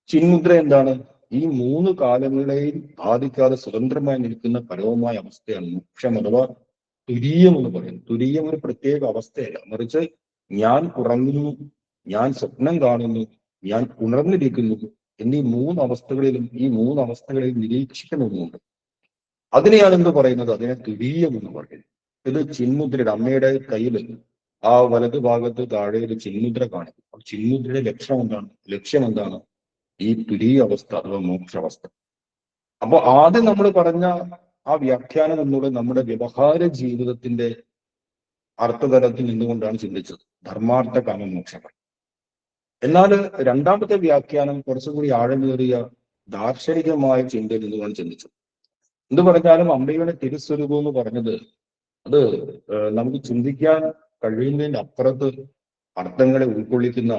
ചിന്മുദ്ര എന്താണ്? ഈ മൂന്ന് കാലങ്ങളെയും ബാധിക്കാതെ സ്വതന്ത്രമായി നിൽക്കുന്ന പരമമായ അവസ്ഥയാണ് മോക്ഷം അഥവാ തുരീയം എന്ന് പറയുന്നത്. തുരീയം ഒരു പ്രത്യേക അവസ്ഥയല്ല, മറിച്ച് ഞാൻ ഉറങ്ങുന്നു, ഞാൻ സ്വപ്നം കാണുന്നു, ഞാൻ ഉണർന്നിരിക്കുന്നു എന്നീ ഈ മൂന്ന് അവസ്ഥകളെയും നിരീക്ഷിക്കണമെന്നുണ്ട്. അതിനെയാണ് എന്ത് പറയുന്നത്? അതിനെ തുരീയം എന്ന് പറയുന്നത്. ഇത് ചിന്മുദ്രയുടെ, അമ്മയുടെ കയ്യിൽ ആ വലതു ഭാഗത്ത് താഴെ ഒരു ചിന്മുദ്ര കാണിക്കും. ചിന്മുദ്രയുടെ ലക്ഷ്യം എന്താണ്? ഈ തുരീയ അവസ്ഥ അഥവാ മോക്ഷാവസ്ഥ. അപ്പൊ ആദ്യം നമ്മൾ പറഞ്ഞ ആ വ്യാഖ്യാനം എന്നുള്ളത് നമ്മുടെ വ്യവഹാര ജീവിതത്തിന്റെ അർത്ഥതലത്തിൽ നിന്നുകൊണ്ടാണ് ചിന്തിച്ചത്, ധർമാർത്ഥ കാമ മോക്ഷങ്ങൾ. എന്നാൽ രണ്ടാമത്തെ വ്യാഖ്യാനം കുറച്ചുകൂടി ആഴമേറിയ ദാർശനികമായ ചിന്തയിൽ നിന്നുമാണ് ചിന്തിച്ചത്. എന്ത് പറഞ്ഞാലും അമ്മയുടെ തിരുസ്വരൂപം എന്ന് പറഞ്ഞത് അത് നമുക്ക് ചിന്തിക്കാൻ കഴിയുന്നതിന്റെ അപ്പുറത്ത് അർത്ഥങ്ങളെ ഉൾക്കൊള്ളിക്കുന്ന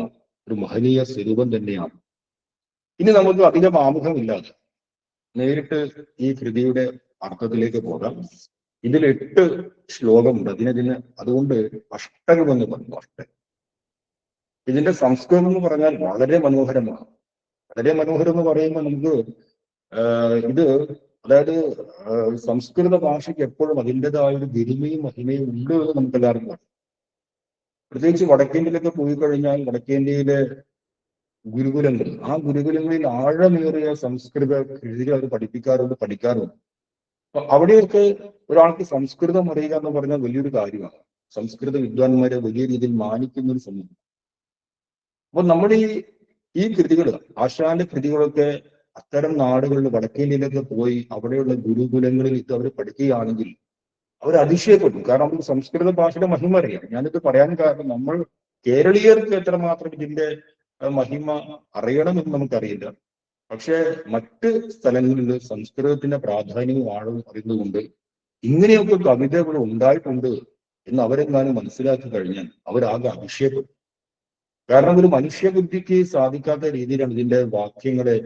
ഒരു മഹനീയ സ്വരൂപം തന്നെയാണ്. ഇനി നമുക്ക് അധികം ആമുഖമില്ലാതെ നേരിട്ട് ഈ കൃതിയുടെ അർത്ഥത്തിലേക്ക് പോകാം. ഇതിൽ 8 ശ്ലോകമുണ്ട്. അതുകൊണ്ട് അഷ്ടകം എന്ന് പറഞ്ഞു. ഇതിന്റെ സംസ്കൃതം എന്ന് പറഞ്ഞാൽ വളരെ മനോഹരമാണ്. വളരെ മനോഹരം എന്ന് പറയുമ്പോൾ നമുക്ക് ഇത് അതായത് സംസ്കൃത ഭാഷയ്ക്ക് എപ്പോഴും അതിൻ്റെതായ ഒരു ഗരിമയും മഹിമയും ഉണ്ട് എന്ന് നമുക്ക് എല്ലാവർക്കും അറിയാം. പ്രത്യേകിച്ച് വടക്കേന്ത്യയിലൊക്കെ പോയി കഴിഞ്ഞാൽ വടക്കേന്ത്യയിലെ ഗുരുകുലങ്ങൾ. ആ ഗുരുകുലങ്ങളിൽ ആഴമേറിയ സംസ്കൃത കൃതികൾ അവർ പഠിക്കാറുണ്ട്. അപ്പൊ അവിടെയൊക്കെ ഒരാൾക്ക് സംസ്കൃതം അറിയുക എന്ന് പറഞ്ഞാൽ വലിയൊരു കാര്യമാണ്. സംസ്കൃത വിദ്വാൻമാരെ വലിയ രീതിയിൽ മാനിക്കുന്ന ഒരു സമൂഹം. അപ്പൊ നമ്മുടെ ഈ കൃതികൾ, ആശാന്റെ കൃതികളൊക്കെ അത്തരം നാടുകളിൽ വടക്കേന്ത്യയിലൊക്കെ പോയി അവിടെയുള്ള ഗുരുകുലങ്ങളിൽ ഇത് അവർ പഠിക്കുകയാണെങ്കിൽ അവർ അതിശയപ്പെടും. കാരണം അവർക്ക് സംസ്കൃത ഭാഷയുടെ മഹിമ അറിയാം. ഞാനിത് പറയാൻ കാരണം നമ്മൾ കേരളീയർക്ക് എത്രമാത്രം ഇതിന്റെ മഹിമ അറിയണമെന്ന് നമുക്കറിയില്ല. പക്ഷെ മറ്റ് സ്ഥലങ്ങളിൽ സംസ്കൃതത്തിന്റെ പ്രാധാന്യവും ആഴവും അറിയുന്നതുകൊണ്ട് ഇങ്ങനെയൊക്കെ കവിതകൾ ഉണ്ടായിട്ടുണ്ട് എന്ന് അവരെങ്ങാനും മനസ്സിലാക്കി കഴിഞ്ഞാൽ അവരാകെ അതിശയപ്പെടും. കാരണം ഒരു മനുഷ്യബുദ്ധിക്ക് സാധിക്കാത്ത രീതിയിലാണ് ഇതിന്റെ വാക്യങ്ങളെ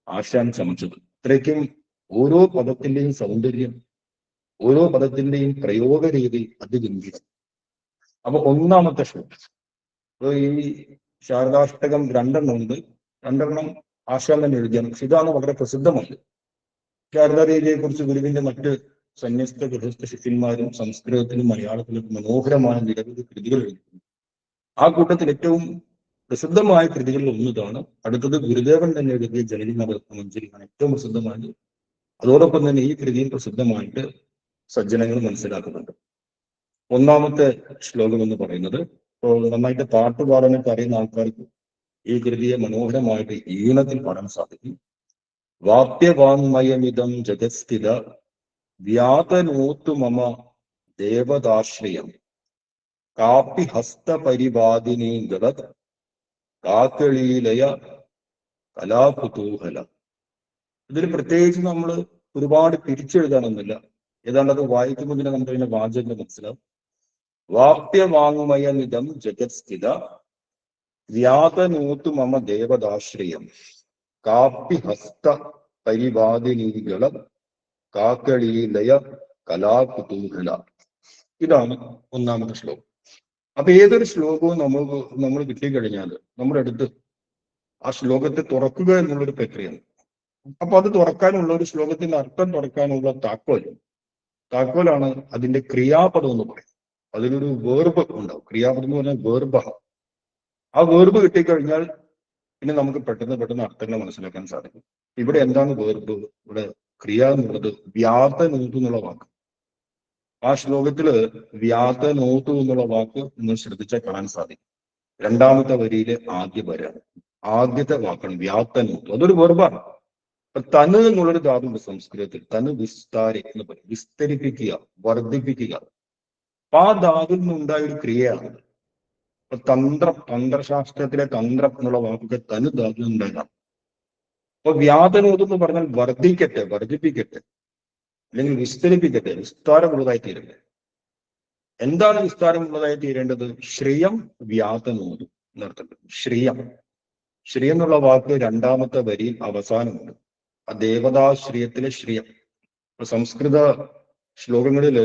ആശാൻ ചമച്ചത്. ഇത്രയ്ക്കും ഓരോ പദത്തിന്റെയും സൗന്ദര്യം, ഓരോ പദത്തിന്റെയും പ്രയോഗ രീതി അതിഗംഭീരം. അപ്പൊ ഒന്നാമത്തെ ശ്ലോകം, ഈ ശാരദാഷ്ടകം രണ്ടെണ്ണം ഉണ്ട്. രണ്ടെണ്ണം ആശാൻ തന്നെ എഴുതിയാണ്. പക്ഷെ ഇതാണ് വളരെ പ്രസിദ്ധമാണ്. ശാരദാദേവിയെ കുറിച്ച് ഗുരുവിന്റെ മറ്റ് സന്യസ്ത ഗൃഹസ്ഥ ശിഷ്യന്മാരും സംസ്കൃതത്തിലും മലയാളത്തിലും മനോഹരമായ നിരവധി കൃതികൾ എഴുതിയിട്ടുണ്ട്. ആ കൂട്ടത്തിൽ ഏറ്റവും പ്രസിദ്ധമായ കൃതികളിൽ ഒന്നിതാണ്. അടുത്തത് ഗുരുദേവൻ തന്നെ എഴുതിയ ജനനി നവമഞ്ജരിയാണ് ഏറ്റവും പ്രസിദ്ധമായത്. അതോടൊപ്പം തന്നെ ഈ കൃതിയും പ്രസിദ്ധമായിട്ട് സജ്ജനങ്ങൾ മനസ്സിലാക്കുന്നുണ്ട്. ഒന്നാമത്തെ ശ്ലോകം എന്ന് പറയുന്നത്, ഇപ്പോൾ നന്നായിട്ട് പാട്ട് പാടാനൊക്കെ അറിയുന്ന ആൾക്കാർക്ക് ഈ കൃതിയെ മനോഹരമായിട്ട് ഈണത്തിൽ പാടാൻ സാധിക്കും. വാപ്യവാങ്മയമിതം ജഗത്സ്ഥിത വ്യാതനോത്തു മമ ദേവതാശ്രയം കാപ്പി ഹസ്തപരിവാദിനി ഗളത് കാക്കളീലയ കലാകുതൂഹല. ഇതിൽ പ്രത്യേകിച്ച് നമ്മൾ ഒരുപാട് തിരിച്ചെഴുതാനൊന്നുമില്ല. ഏതാണ്ട് അത് വായിക്കുമ്പോൾ തന്നെ നമുക്ക് അതിന്റെ വാചകം മനസ്സിലാവും. വാപ്യവാങ്മയമിതം ജഗത്സ്ഥിത വ്യാതനോത്തു മമ ദേവതാശ്രയം കാപ്പി ഹസ്ത പരിവാദിനികള കാക്കളീലയ കലാകുതൂഹല. ഇതാണ് ഒന്നാമത്തെ ശ്ലോകം. അപ്പൊ ഏതൊരു ശ്ലോകവും നമ്മൾ കിട്ടിക്കഴിഞ്ഞാൽ നമ്മുടെ അടുത്ത് ആ ശ്ലോകത്തെ തുറക്കുക എന്നുള്ളൊരു പ്രക്രിയയാണ്. അപ്പൊ അത് തുറക്കാനുള്ള ഒരു ശ്ലോകത്തിന്റെ അർത്ഥം തുറക്കാനുള്ള താക്കോലാണ് അതിന്റെ ക്രിയാപദം എന്ന് പറയും. അതിനൊരു വേർബ് ഉണ്ടാവും. ക്രിയാപദം എന്ന് പറഞ്ഞാൽ വേർബ. ആ വേർബ് കിട്ടിക്കഴിഞ്ഞാൽ പിന്നെ നമുക്ക് പെട്ടെന്ന് അർത്ഥങ്ങൾ മനസ്സിലാക്കാൻ സാധിക്കും. ഇവിടെ എന്താണ് വേർബ്? ഇവിടെ ക്രിയ എന്നുള്ളത് വ്യാതനോതു എന്നുള്ള വാക്ക്. ആ ശ്ലോകത്തില് വ്യാതനോതു എന്നുള്ള വാക്ക് നിങ്ങൾ ശ്രദ്ധിച്ചാൽ കാണാൻ സാധിക്കും. രണ്ടാമത്തെ വരിയിലെ ആദ്യത്തെ വാക്കാണ് വ്യാതനോതു. അതൊരു വെർബാണ്. തന് എന്നുള്ളൊരു ധാതുണ്ട് സംസ്കൃതത്തിൽ. തന് വിസ്താരി എന്ന് പറയും. വിസ്തരിപ്പിക്കുക, വർദ്ധിപ്പിക്കുക. അപ്പൊ ആ ധാതുവിൽ നിന്നുണ്ടായ ഒരു ക്രിയയാണ്. അപ്പൊ തന്ത്രശാസ്ത്രത്തിലെ തന്ത്രം എന്നുള്ള വാക്കൊക്കെ തന് ധാതു ഉണ്ടായതാണ്. അപ്പൊ വ്യാതനോത് എന്ന് പറഞ്ഞാൽ വർദ്ധിപ്പിക്കട്ടെ, അല്ലെങ്കിൽ വിസ്തരിപ്പിക്കട്ടെ, വിസ്താരമുള്ളതായി തീരട്ടെ. എന്താണ് വിസ്താരമുള്ളതായി തീരേണ്ടത്? ശ്രിയം വ്യാതനോതു എന്നർത്ഥം. ശ്രിയം എന്നുള്ള വാക്ക് രണ്ടാമത്തെ വരിയിൽ അവസാനമുണ്ട്. ആ ദേവതാശ്രിയത്തിലെ ശ്രിയം. സംസ്കൃത ശ്ലോകങ്ങളിൽ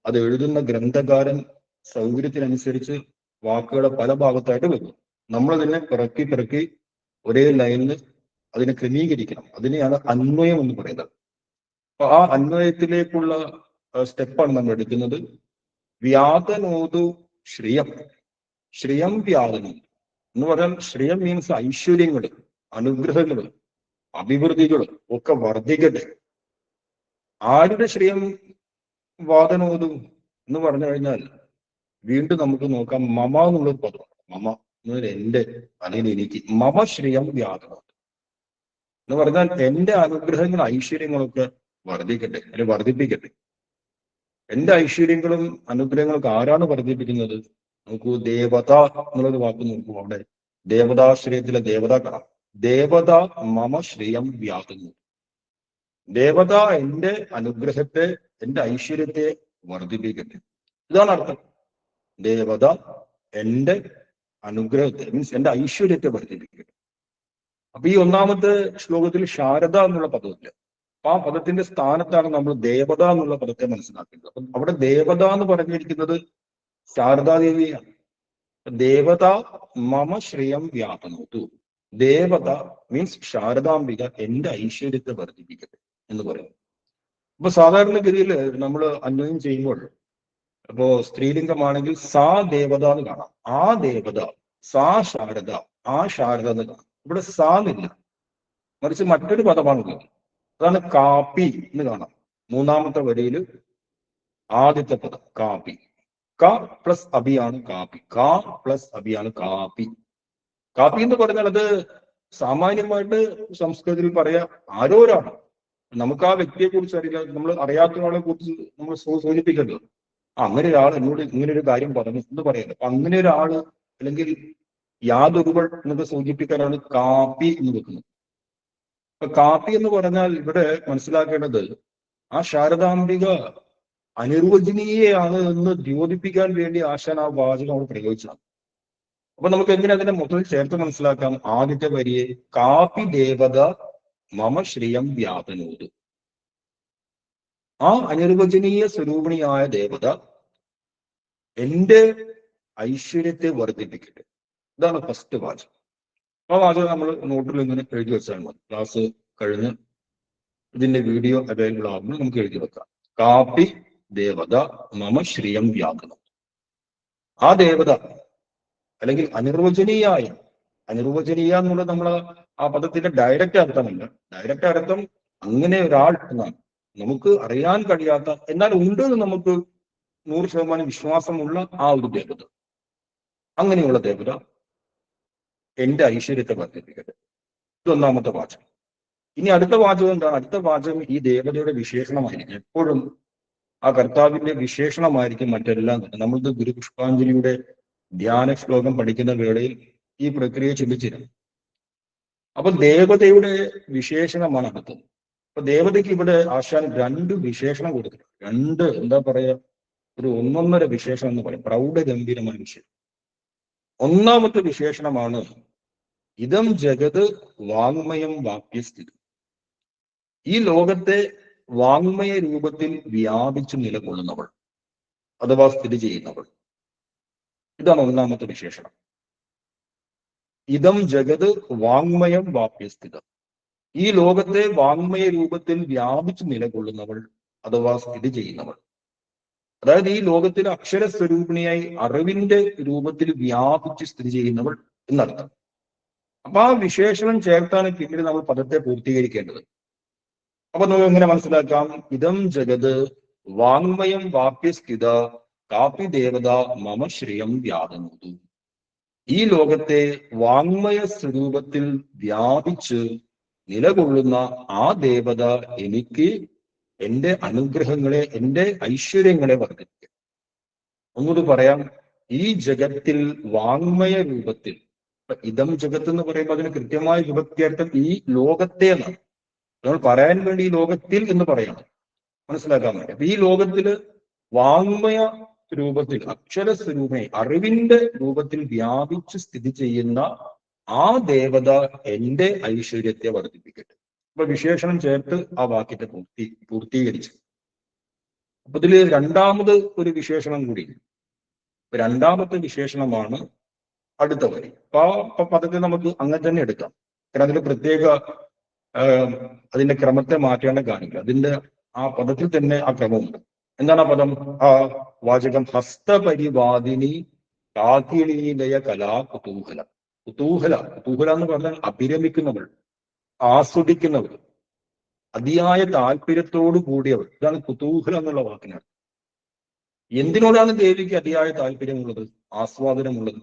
അത് എഴുതുന്ന ഗ്രന്ഥകാരൻ സൗകര്യത്തിനനുസരിച്ച് വാക്കുകളെ പല ഭാഗത്തായിട്ട് വെക്കും. നമ്മൾ തന്നെ പിറക്കി ഒരേ ലൈനിൽ അതിനെ ക്രമീകരിക്കണം. അതിനെയാണ് അന്വയം എന്ന് പറയുന്നത്. അപ്പൊ ആ അന്വയത്തിലേക്കുള്ള സ്റ്റെപ്പാണ് നമ്മൾ എടുക്കുന്നത്. വ്യാതനോതു ശ്രിയം വ്യാതനോതു എന്ന് പറഞ്ഞാൽ ശ്രിയം മീൻസ് ഐശ്വര്യങ്ങൾ, അനുഗ്രഹങ്ങൾ, അഭിവൃദ്ധികൾ ഒക്കെ വർദ്ധിക്കട്ടെ. ആരുടെ ശ്രിയം വാദനോതു എന്ന് പറഞ്ഞു കഴിഞ്ഞാൽ വീണ്ടും നമുക്ക് നോക്കാം. മമ എന്നുള്ളൊരു പദമാണ്. മമ എന്നതിൽ എന്റെ, അല്ലെങ്കിൽ എനിക്ക്. മമ ശ്രിയം വ്യാതനോതു എന്ന് പറഞ്ഞാൽ എന്റെ അനുഗ്രഹങ്ങൾ, ഐശ്വര്യങ്ങളൊക്കെ വർദ്ധിക്കട്ടെ, അല്ലെങ്കിൽ വർദ്ധിപ്പിക്കട്ടെ. എന്റെ ഐശ്വര്യങ്ങളും അനുഗ്രഹങ്ങളൊക്കെ ആരാണ് വർദ്ധിപ്പിക്കുന്നത്? നോക്കൂ, ദേവത എന്നുള്ളൊരു വാക്ക് നോക്കൂ. അവിടെ ദേവതാശ്രയത്തിലെ ദേവത കാണാം. ദേവത മമ ശ്രിയം വ്യാതുന്നു. ദേവത എന്റെ അനുഗ്രഹത്തെ, എന്റെ ഐശ്വര്യത്തെ വർദ്ധിപ്പിക്കട്ടെ. ഇതാണ് അർത്ഥം. ദേവത എന്റെ അനുഗ്രഹത്തെ, മീൻസ് എന്റെ ഐശ്വര്യത്തെ വർദ്ധിപ്പിക്കട്ടെ. അപ്പൊ ഈ ഒന്നാമത്തെ ശ്ലോകത്തിൽ ശാരദ എന്നുള്ള പദമില്ല. അപ്പൊ ആ പദത്തിന്റെ സ്ഥാനത്താണ് നമ്മൾ ദേവത എന്നുള്ള പദത്തെ മനസ്സിലാക്കുന്നത്. അപ്പം അവിടെ ദേവത എന്ന് പറഞ്ഞിരിക്കുന്നത് ശാരദാദേവിയാണ്. ദേവത മമ ശ്രിയം വ്യാപനോതു. ദേവത മീൻസ് ശാരദാംബിക എന്റെ ഐശ്വര്യത്തെ വർദ്ധിപ്പിക്കട്ടെ എന്ന് പറയും. അപ്പൊ സാധാരണഗതിയിൽ നമ്മൾ അന്വയം ചെയ്യുമ്പോൾ, അപ്പോ സ്ത്രീലിംഗമാണെങ്കിൽ സാ ദേവത എന്ന് കാണാം. ആ ദേവത, സാ ശാരദ, ആ ശാരദ എന്ന് കാണാം. ഇവിടെ സാന്നില്ല, മറിച്ച് മറ്റൊരു പദമാണുള്ളത്. അതാണ് കാപ്പി എന്ന് കാണാം. മൂന്നാമത്തെ വരിയിൽ ആദ്യത്തെ പദം കാപ്പി. ക പ്ലസ് അബിയാണ് കാപ്പി. ക പ്ലസ് അബിയാണ് കാപ്പി. കാപ്പി എന്ന് പറഞ്ഞാൽ അത് സാമാന്യമായിട്ട് സംസ്കൃതത്തിൽ പറയാ ആരോ ഒരാണ്. നമുക്ക് ആ വ്യക്തിയെ കുറിച്ച് അറിയില്ല, നമ്മൾ അറിയാത്ത ഒരാളെ കുറിച്ച് നമ്മൾ സൂചിപ്പിക്കരുത്. അങ്ങനെ ഒരാൾ എന്നോട് ഇങ്ങനെ ഒരു കാര്യം പറഞ്ഞു എന്ന് പറയുന്നത്. അപ്പൊ അങ്ങനെ ഒരാള് അല്ലെങ്കിൽ യാതൊരുവൾ എന്നൊക്കെ സൂചിപ്പിക്കാനാണ് കാപ്പി എന്ന് വെക്കുന്നത്. അപ്പൊ കാപ്പി എന്ന് പറഞ്ഞാൽ ഇവിടെ മനസ്സിലാക്കേണ്ടത് ആ ശാരദാംബിക അനിർവചനീയയാണ് എന്ന് ദ്യോതിപ്പിക്കാൻ വേണ്ടി ആശാൻ ആ വാചകം അവിടെ പ്രയോഗിച്ചതാണ്. അപ്പൊ നമുക്ക് എങ്ങനെ അതിനെ മൊത്തത്തിൽ ചേർത്ത് മനസ്സിലാക്കാം? ആദ്യത്തെ വരിയെ കാപ്പി ദേവത മമ ശ്രിയം വ്യാപനോത്. ആ അനിർവചനീയ സ്വരൂപിണിയായ ദേവത എന്റെ ഐശ്വര്യത്തെ വർദ്ധിപ്പിക്കട്ടെ. ഇതാണ് ഫസ്റ്റ് വാചകം. ആ വാചകം നമ്മൾ നോട്ടിൽ ഇങ്ങനെ എഴുതി വെച്ചാൽ മതി. ക്ലാസ് കഴിഞ്ഞ് ഇതിന്റെ വീഡിയോ അവൈലബിൾ ആകുമ്പോൾ നമുക്ക് എഴുതി വെക്കാം. കാപ്പി ദേവത മമ ശ്രിയം വ്യാപനം. ആ ദേവത അല്ലെങ്കിൽ അനിർവചനീയായ, അനിർവചനീയ എന്നുള്ളത് നമ്മൾ ആ പദത്തിന്റെ ഡയറക്റ്റ് അർത്ഥമല്ല. ഡയറക്റ്റ് അർത്ഥം അങ്ങനെ ഒരാൾ എന്നാണ്. നമുക്ക് അറിയാൻ കഴിയാത്ത, എന്നാൽ ഉണ്ട് നമുക്ക് 100% വിശ്വാസമുള്ള ആ ഒരു ദേവത. അങ്ങനെയുള്ള ദേവത എന്റെ ഐശ്വര്യത്തെ വർദ്ധിപ്പിക്കട്ടെ. ഇതൊന്നാമത്തെ വാചകം. ഇനി അടുത്ത വാചകം എന്താണ്? അടുത്ത വാചകം ഈ ദേവതയുടെ വിശേഷണമായിരിക്കും. എപ്പോഴും ആ കർത്താവിന്റെ വിശേഷണമായിരിക്കും മറ്റെല്ലാം തന്നെ. നമ്മളിത് ഗുരുപുഷ്പാഞ്ജലിയുടെ ധ്യാന ശ്ലോകം പഠിക്കുന്ന വേളയിൽ ഈ പ്രക്രിയ ചിന്തിച്ചിരുന്നു. അപ്പൊ ദേവതയുടെ വിശേഷണമാണ് അടുത്തത്. അപ്പൊ ദേവതയ്ക്ക് ഇവിടെ ആശാൻ 2 വിശേഷണം കൊടുത്തിട്ടുണ്ട്. 2 എന്താ പറയാ, ഒരു ഒന്നൊന്നര വിശേഷണം എന്ന് പറയും. പ്രൗഢഗംഭീരമായ വിശേഷം. ഒന്നാമത്തെ വിശേഷണമാണ് ഇതം ജഗത് വാങ്മയം വാക്യസ്ഥിതി. ഈ ലോകത്തെ വാങ്മയ രൂപത്തിൽ വ്യാപിച്ചു നിലകൊള്ളുന്നവൾ അഥവാ സ്ഥിതി ചെയ്യുന്നവൾ. ഇതാണ് ഒന്നാമത്തെ വിശേഷണം. ഇതം ജഗത് വാങ്മയം വാപ്യസ്ഥിതം. ഈ ലോകത്തെ വാങ്മയ രൂപത്തിൽ വ്യാപിച്ചു നിലകൊള്ളുന്നവൾ അഥവാ സ്ഥിതി ചെയ്യുന്നവൾ. അതായത് ഈ ലോകത്തിൽ അക്ഷരസ്വരൂപിണിയായി അറിവിന്റെ രൂപത്തിൽ വ്യാപിച്ച് സ്ഥിതി ചെയ്യുന്നവൾ എന്നർത്ഥം. അപ്പൊ ആ വിശേഷണം ചേർത്താണ് പിന്നീട് നമ്മൾ പദത്തെ പൂർത്തീകരിക്കേണ്ടത്. അപ്പൊ നമുക്ക് എങ്ങനെ മനസ്സിലാക്കാം? ഇതം ജഗത് വാങ്മയം വാപ്യസ്ഥിത കാപ്പി ദേവത മമ ശ്രിയം വ്യാപനോതു. ഈ ലോകത്തെ വാങ്മയ സ്വരൂപത്തിൽ വ്യാപിച്ച് നിലകൊള്ളുന്ന ആ ദേവത എനിക്ക് എന്റെ അനുഗ്രഹങ്ങളെ, എന്റെ ഐശ്വര്യങ്ങളെ വർദ്ധിപ്പിക്കും. ഒന്നുകൂടി പറയാം. ഈ ജഗത്തിൽ വാങ്മയ രൂപത്തിൽ, ഇതം ജഗത്ത് എന്ന് പറയുമ്പോൾ അതിന് കൃത്യമായ വിഭക്തിയർത്ഥം ഈ ലോകത്തെ എന്നാണ്. നമ്മൾ പറയാൻ വേണ്ടി ഈ ലോകത്തിൽ എന്ന് പറയണം, മനസ്സിലാക്കാൻ വേണ്ടി. അപ്പൊ ഈ ലോകത്തില് വാങ്മയ രൂപത്തിൽ, അക്ഷരസ്വരൂപനെ അറിവിന്റെ രൂപത്തിൽ വ്യാപിച്ച് സ്ഥിതി ചെയ്യുന്ന ആ ദേവത എന്റെ ഐശ്വര്യത്തെ വർദ്ധിപ്പിക്കട്ടെ. അപ്പൊ വിശേഷണം ചേർത്ത് ആ വാക്യത്തെ പൂർത്തീകരിച്ചു. അപ്പൊ ഇതില് രണ്ടാമത് ഒരു വിശേഷണം കൂടി. രണ്ടാമത്തെ വിശേഷണമാണ് അടുത്ത വരി. അപ്പൊ പദത്തെ നമുക്ക് അങ്ങനെ തന്നെ എടുക്കാം. കാരണം അതിൽ പ്രത്യേക അതിന്റെ ക്രമത്തെ മാറ്റേണ്ട കാര്യമില്ല. അതിന്റെ ആ പദത്തിൽ തന്നെ ആ ക്രമമുണ്ട്. എന്താണ് ആ പദം? ആ വാചകം ഹസ്തപരിവാദിനി കാക്കിളീലയ കലാ കുതൂഹല. കുതൂഹല, കുതൂഹല എന്ന് പറഞ്ഞാൽ അഭിരമിക്കുന്നവൾ, ആസ്വദിക്കുന്നവൾ, അതിയായ താല്പര്യത്തോടു കൂടിയവൾ. ഇതാണ് കുതൂഹല എന്നുള്ള വാക്കിനർത്ഥം. എന്തിനോടാണ് ദേവിക്ക് അതിയായ താല്പര്യമുള്ളത്, ആസ്വാദനമുള്ളത്?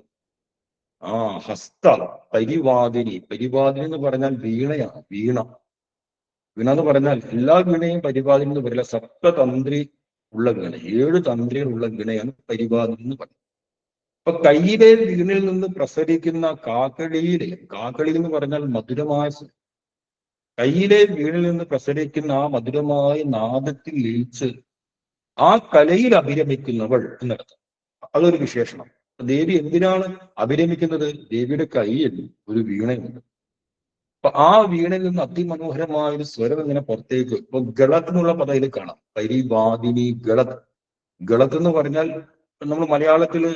ആ ഹസ്ത പരിവാദിനി. പരിവാദിനി എന്ന് പറഞ്ഞാൽ വീണയാണ്. വീണ എന്ന് പറഞ്ഞാൽ എല്ലാ വീണയും പരിവാദിനി എന്ന് പറയില്ല. സപ്തതന്ത്രി ഉള്ള വീണ, 7 തന്ത്രികളുള്ള വീണയാണ് പരിവാദിനി എന്ന് പറയുന്നത്. അപ്പൊ കയ്യിലെ വീണിൽ നിന്ന് പ്രസരിക്കുന്ന കാക്കളിയിലെ, കാക്കളി എന്ന് പറഞ്ഞാൽ മധുരമായ, കയ്യിലെ വീണിൽ നിന്ന് പ്രസരിക്കുന്ന ആ മധുരമായ നാദത്തിൽ ലയിച്ച് ആ കലയിൽ അഭിരമിക്കുന്നവൾ എന്നർത്ഥം. അതൊരു വിശേഷണം. ദേവി എന്തിനാണ് അഭിരമിക്കുന്നത്? ദേവിയുടെ കയ്യിൽ ഒരു വീണയുണ്ട്. അപ്പൊ ആ വീണയിൽ നിന്ന് അതിമനോഹരമായ ഒരു സ്വരം ഇങ്ങനെ പുറത്തേക്ക്, ഇപ്പൊ ഗളത്ത് എന്നുള്ള പദയിൽ കാണാം. പരിവാദിനി ഗളത്ത്. ഗളത്ത് എന്ന് പറഞ്ഞാൽ നമ്മൾ മലയാളത്തില്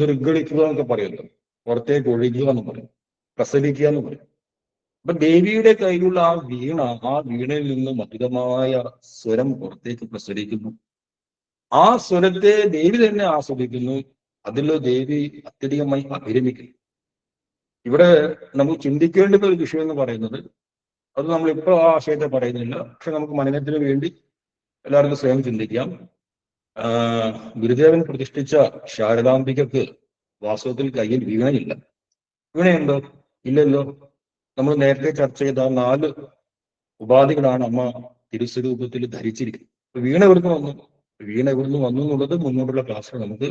നിർഗളിക്കുക എന്നൊക്കെ പറയുമല്ലോ. പുറത്തേക്ക് ഒഴുകുക എന്ന് പറയും, പ്രസരിക്കുക എന്ന് പറയും. അപ്പൊ ദേവിയുടെ കയ്യിലുള്ള ആ വീണ, ആ വീണയിൽ നിന്ന് മധുരമായ സ്വരം പുറത്തേക്ക് പ്രസരിക്കുന്നു. ആ സ്വരത്തെ ദേവി തന്നെ ആസ്വദിക്കുന്നു. അതിൽ ദേവി അത്യധികമായി അഭിരമിക്കുന്നു. ഇവിടെ നമുക്ക് ചിന്തിക്കേണ്ടുന്ന ഒരു വിഷയം എന്ന് പറയുന്നത്, അത് നമ്മളിപ്പോൾ ആ ആശയത്തെ പറയുന്നില്ല, പക്ഷെ നമുക്ക് മനനത്തിന് വേണ്ടി എല്ലാവർക്കും സ്വയം ചിന്തിക്കാം. ഗുരുദേവൻ പ്രതിഷ്ഠിച്ച ശാരദാംബികക്ക് വാസ്തവത്തിൽ കയ്യിൽ വീണയില്ല. വീണയുണ്ടോ? ഇല്ലല്ലോ. നമ്മൾ നേരത്തെ ചർച്ച ചെയ്ത 4 ഉപാധികളാണ് അമ്മ തിരുസ്വരൂപത്തിൽ ധരിച്ചിരിക്കുന്നത്. വീണ എവിടുന്ന് വന്നു? വീണ എവിടുന്ന് വന്നു എന്നുള്ളത് മുന്നോട്ടുള്ള ക്ലാസ്സിൽ നമുക്ക്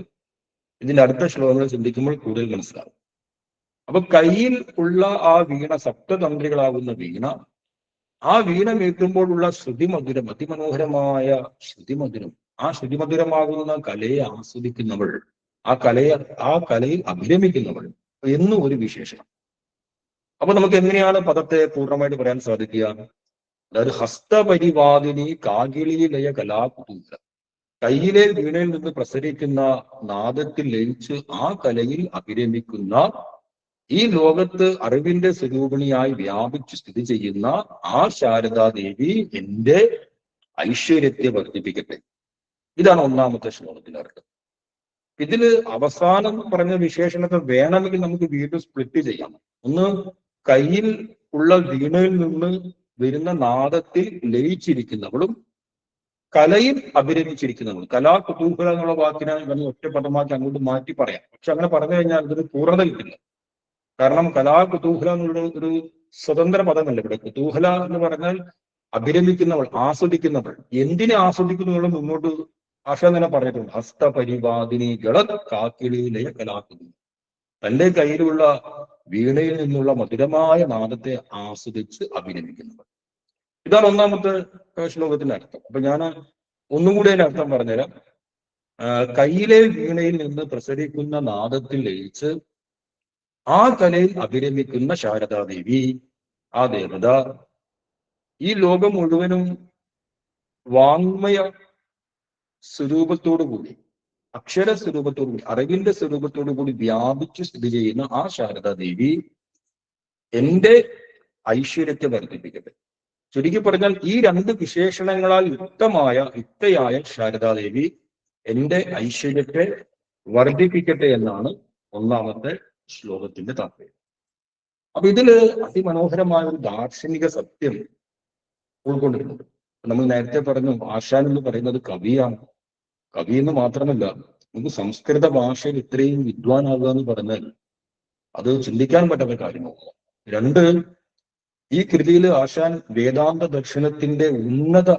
ഇതിന്റെ അടുത്ത ശ്ലോകങ്ങൾ ചിന്തിക്കുമ്പോൾ കൂടുതൽ മനസ്സിലാവും. അപ്പൊ കയ്യിൽ ഉള്ള ആ വീണ, സപ്തതന്ത്രികളാകുന്ന വീണ, ആ വീണ മീട്ടുമ്പോഴുള്ള ശ്രുതിമധുരം, അതിമനോഹരമായ ശ്രുതിമധുരം, ആ ശ്രുതിമധുരമാകുന്ന കലയെ ആസ്വദിക്കുന്നവൾ, ആ കലയിൽ അഭിരമിക്കുന്നവൾ എന്നും ഒരു വിശേഷണം. അപ്പൊ നമുക്ക് എങ്ങനെയാണ് പദത്തെ പൂർണ്ണമായിട്ട് പറയാൻ സാധിക്കുക? അതായത് ഹസ്തപരിവാദിനി കാകിളിയിലയ കലാകുതൂഹല, കയ്യിലെ വീണയിൽ നിന്ന് പ്രസരിക്കുന്ന നാദത്തിൽ ലയിച്ച് ആ കലയിൽ അഭിരമിക്കുന്ന, ഈ ലോകത്ത് അറിവിന്റെ സ്വരൂപിണിയായി വ്യാപിച്ച് സ്ഥിതി ചെയ്യുന്ന ആ ശാരദാദേവി എന്റെ ഐശ്വര്യത്തെ വർദ്ധിപ്പിക്കട്ടെ. ഇതാണ് ഒന്നാമത്തെ ശ്ലോകത്തിന്റെ അർത്ഥം. ഇതില് അവസാനം പറഞ്ഞ വിശേഷണത്തെ വേണമെങ്കിൽ നമുക്ക് വീണ്ടും സ്പ്ലിറ്റ് ചെയ്യാം. ഒന്ന്, കയ്യിൽ ഉള്ള വീണയിൽ നിന്ന് വരുന്ന നാദത്തിൽ ലയിച്ചിരിക്കുന്നവളും കലയിൽ അഭിരമിച്ചിരിക്കുന്നവളും. കലാകുതൂഹല എന്നുള്ള വാക്കിനെ നമ്മൾ ഒറ്റ പദമാക്കി അങ്ങോട്ട് മാറ്റി പറയാം. പക്ഷെ അങ്ങനെ പറഞ്ഞു കഴിഞ്ഞാൽ ഇതൊരു പൂർണ്ണത കിട്ടില്ല. കാരണം കലാകുതൂഹല എന്നുള്ള ഒരു സ്വതന്ത്ര പദമല്ല ഇവിടെ. കുതൂഹല എന്ന് പറഞ്ഞാൽ അഭിരമിക്കുന്നവൾ, ആസ്വദിക്കുന്നവൾ. എന്തിനെ ആസ്വദിക്കുന്നു മുന്നോട്ട് ആശ തന്നെ പറഞ്ഞിട്ടുണ്ട്. ഹസ്തപരിവാദിനി ഗളത് കാക്കിളിയിലയ കലാകുതൂഹല, തന്റെ കയ്യിലുള്ള വീണയിൽ നിന്നുള്ള മധുരമായ നാദത്തെ ആസ്വദിച്ച് അഭിനയിക്കുന്നവർ. ഇതാണ് ഒന്നാമത്തെ ശ്ലോകത്തിന്റെ അർത്ഥം. അപ്പൊ ഞാൻ ഒന്നും കൂടി അതിന്റെ അർത്ഥം പറഞ്ഞുതരാം. കയ്യിലെ വീണയിൽ നിന്ന് പ്രസരിക്കുന്ന നാദത്തിൽ ലയിച്ച് ആ കലയിൽ അഭിരമിക്കുന്ന ശാരദാദേവി, ആ ദേവത, ഈ ലോകം മുഴുവനും വാങ്മയ സ്വരൂപത്തോടുകൂടി, അക്ഷര സ്വരൂപത്തോടുകൂടി, അറിവിന്റെ സ്വരൂപത്തോടുകൂടി വ്യാപിച്ച് സ്ഥിതി ചെയ്യുന്ന ആ ശാരദാദേവി എന്റെ ഐശ്വര്യത്തെ വർദ്ധിപ്പിക്കട്ടെ. ചുരുക്കി പറഞ്ഞാൽ ഈ 2 വിശേഷണങ്ങളാൽ യുക്തയായ ശാരദാദേവി എന്റെ ഐശ്വര്യത്തെ വർദ്ധിപ്പിക്കട്ടെ എന്നാണ് ഒന്നാമത്തെ ശ്ലോകത്തിന്റെ താല്പര്യം. അപ്പൊ ഇതില് അതിമനോഹരമായ ഒരു ദാർശനിക സത്യം ഉൾക്കൊണ്ടിട്ടുണ്ട്. നമ്മൾ നേരത്തെ പറഞ്ഞു, ആശാൻ എന്ന് പറയുന്നത് കവിയാണ്. കവി എന്ന് മാത്രമല്ല, നമുക്ക് സംസ്കൃത ഭാഷയിൽ ഇത്രയും വിദ്വാനാകുക എന്ന് പറഞ്ഞാൽ അത് ചിന്തിക്കാൻ പറ്റാത്ത കാര്യമാണ്. 2, ഈ കൃതിയിൽ ആശാൻ വേദാന്ത ദർശനത്തിന്റെ ഉന്നത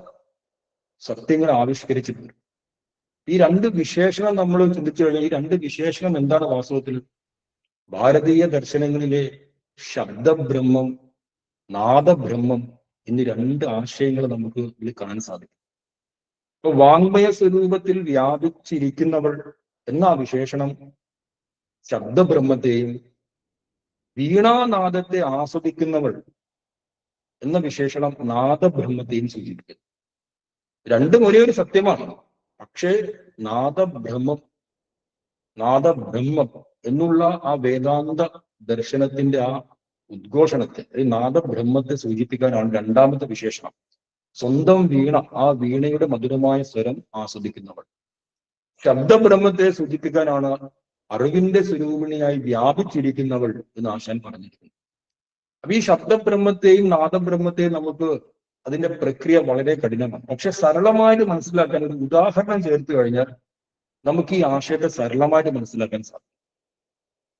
സത്യങ്ങൾ ആവിഷ്കരിച്ചിട്ടുണ്ട്. ഈ 2 വിശേഷണം നമ്മൾ ചിന്തിച്ചു കഴിഞ്ഞാൽ, ഈ 2 വിശേഷണം എന്താണ് വാസ്തവത്തിൽ? ഭാരതീയ ദർശനങ്ങളിലെ ശബ്ദബ്രഹ്മം, നാദബ്രഹ്മം എന്നീ 2 ആശയങ്ങൾ നമുക്ക് ഇതിൽ കാണാൻ സാധിക്കും. ഇപ്പൊ വാങ്മയ സ്വരൂപത്തിൽ വ്യാപിച്ചിരിക്കുന്നവൾ എന്ന വിശേഷണം ശബ്ദബ്രഹ്മത്തെയും, വീണാനാദത്തെ ആസ്വദിക്കുന്നവൾ എന്ന വിശേഷണം നാദബ്രഹ്മത്തെയും സൂചിപ്പിക്കുന്നു. 2 ഒരേ ഒരു സത്യമാണ്. പക്ഷേ നാദബ്രഹ്മം എന്നുള്ള ആ വേദാന്ത ദർശനത്തിന്റെ ആ ഉദ്ഘോഷണത്തെ, നാദബ്രഹ്മത്തെ സൂചിപ്പിക്കാനാണ് 2ാമത്തെ വിശേഷണം. സ്വന്തം വീണ, ആ വീണയുടെ മധുരമായ സ്വരം ആസ്വദിക്കുന്നവൾ. ശബ്ദബ്രഹ്മത്തെ സൂചിപ്പിക്കാനാണ് അറിവിന്റെ സ്വരൂപിണിയായി വ്യാപിച്ചിരിക്കുന്നവൾ എന്ന് ആശാൻ പറഞ്ഞിരിക്കുന്നു. അപ്പൊ ഈ ശബ്ദബ്രഹ്മത്തെയും നാദബ്രഹ്മത്തെയും നമുക്ക് അതിന്റെ പ്രക്രിയ വളരെ കഠിനമാണ്. പക്ഷെ സരളമായിട്ട് മനസ്സിലാക്കാൻ ഒരു ഉദാഹരണം ചേർത്ത് കഴിഞ്ഞാൽ നമുക്ക് ഈ ആശയത്തെ സരളമായിട്ട് മനസ്സിലാക്കാൻ സാധിക്കും.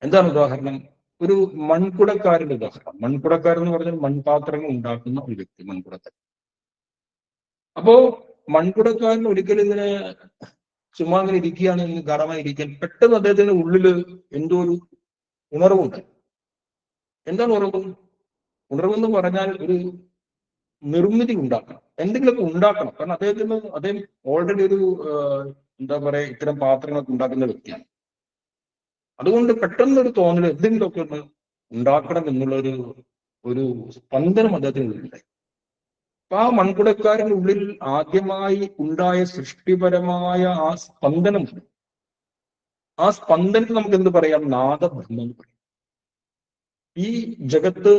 എന്താണ് ഉദാഹരണം? ഒരു മൺകുടക്കാരന്റെ ഉദാഹരണം. മൺകുടക്കാരൻ എന്ന് പറഞ്ഞാൽ മൺപാത്രങ്ങൾ ഉണ്ടാക്കുന്ന ഒരു വ്യക്തി, മൺകുടക്കാരൻ. അപ്പോ മൺകുടക്കാരൻ ഒരിക്കലും ഇങ്ങനെ ചുമ്മാ അങ്ങനെ ഇരിക്കുകയാണ്, ഗാഠമായി ഇരിക്കാൻ, പെട്ടെന്ന് അദ്ദേഹത്തിന്റെ ഉള്ളില് എന്തോ ഒരു ഉണർവുണ്ട്. എന്താണ് ഉണർവെന്ന് പറഞ്ഞാൽ ഒരു നിർമ്മിതി ഉണ്ടാക്കണം, എന്തെങ്കിലുമൊക്കെ ഉണ്ടാക്കണം. കാരണം അദ്ദേഹം ഓൾറെഡി ഒരു എന്താ പറയാ, ഇത്തരം പാത്രങ്ങളൊക്കെ ഉണ്ടാക്കുന്ന വ്യക്തിയാണ്. അതുകൊണ്ട് പെട്ടെന്നൊരു തോന്നൽ എന്തെങ്കിലുമൊക്കെ ഒന്ന് ഉണ്ടാക്കണം എന്നുള്ള ഒരു സ്പന്ദനം അദ്ദേഹത്തിനുള്ളിലുണ്ടായി. അപ്പൊ ആ മൺകുടക്കാരന്റെ ഉള്ളിൽ ആദ്യമായി ഉണ്ടായ സൃഷ്ടിപരമായ ആ സ്പന്ദനമുണ്ട്. ആ സ്പന്ദനത്തിൽ നമുക്ക് എന്ത് പറയാം? നാദബ്രഹ്മം എന്ന് പറയാം. ഈ ജഗത്ത്,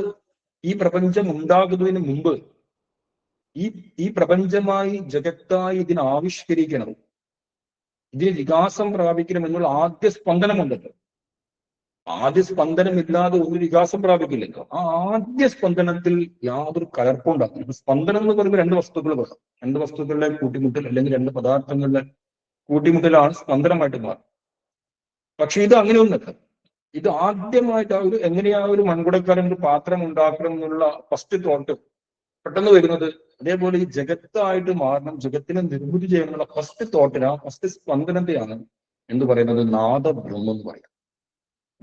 ഈ പ്രപഞ്ചം ഉണ്ടാകുന്നതിന് മുമ്പ് ഈ പ്രപഞ്ചമായി, ജഗത്തായി ഇതിനെ ആവിഷ്കരിക്കണം, ഇതിന് വികാസം പ്രാപിക്കണം എന്നുള്ള ആദ്യ സ്പന്ദനമുണ്ടല്ലോ. ആദ്യ സ്പന്ദനമില്ലാതെ ഒരു വികാസം പ്രാപിക്കില്ലല്ലോ. ആ ആദ്യ സ്പന്ദനത്തിൽ യാതൊരു കലർപ്പും ഉണ്ടാകും. സ്പന്ദനം എന്ന് പറയുമ്പോൾ രണ്ട് വസ്തുക്കൾ വേണം. രണ്ട് വസ്തുക്കളുടെ കൂട്ടിമുട്ടൽ അല്ലെങ്കിൽ രണ്ട് പദാർത്ഥങ്ങളുടെ കൂട്ടിമുട്ടലാണ് സ്പന്ദനമായിട്ട് മാറും. പക്ഷെ ഇത് അങ്ങനെയൊന്നല്ല. ഇത് ആദ്യമായിട്ട് ആ ഒരു എങ്ങനെയാ ഒരു മൺകുടക്കാരൻ ഒരു പാത്രം ഉണ്ടാക്കണം എന്നുള്ള ഫസ്റ്റ് തോട്ട് പെട്ടെന്ന് വരുന്നത്, അതേപോലെ ഈ ജഗത്തായിട്ട് മാറണം, ജഗത്തിനെ നിർമ്മിതി ചെയ്യണമെന്നുള്ള ഫസ്റ്റ് തോട്ടിന് ആ ഫസ്റ്റ് സ്പന്ദനത്തെയാണ് എന്ത് പറയുന്നത്, നാദബ്രഹ്മം എന്ന് പറയുന്നത്.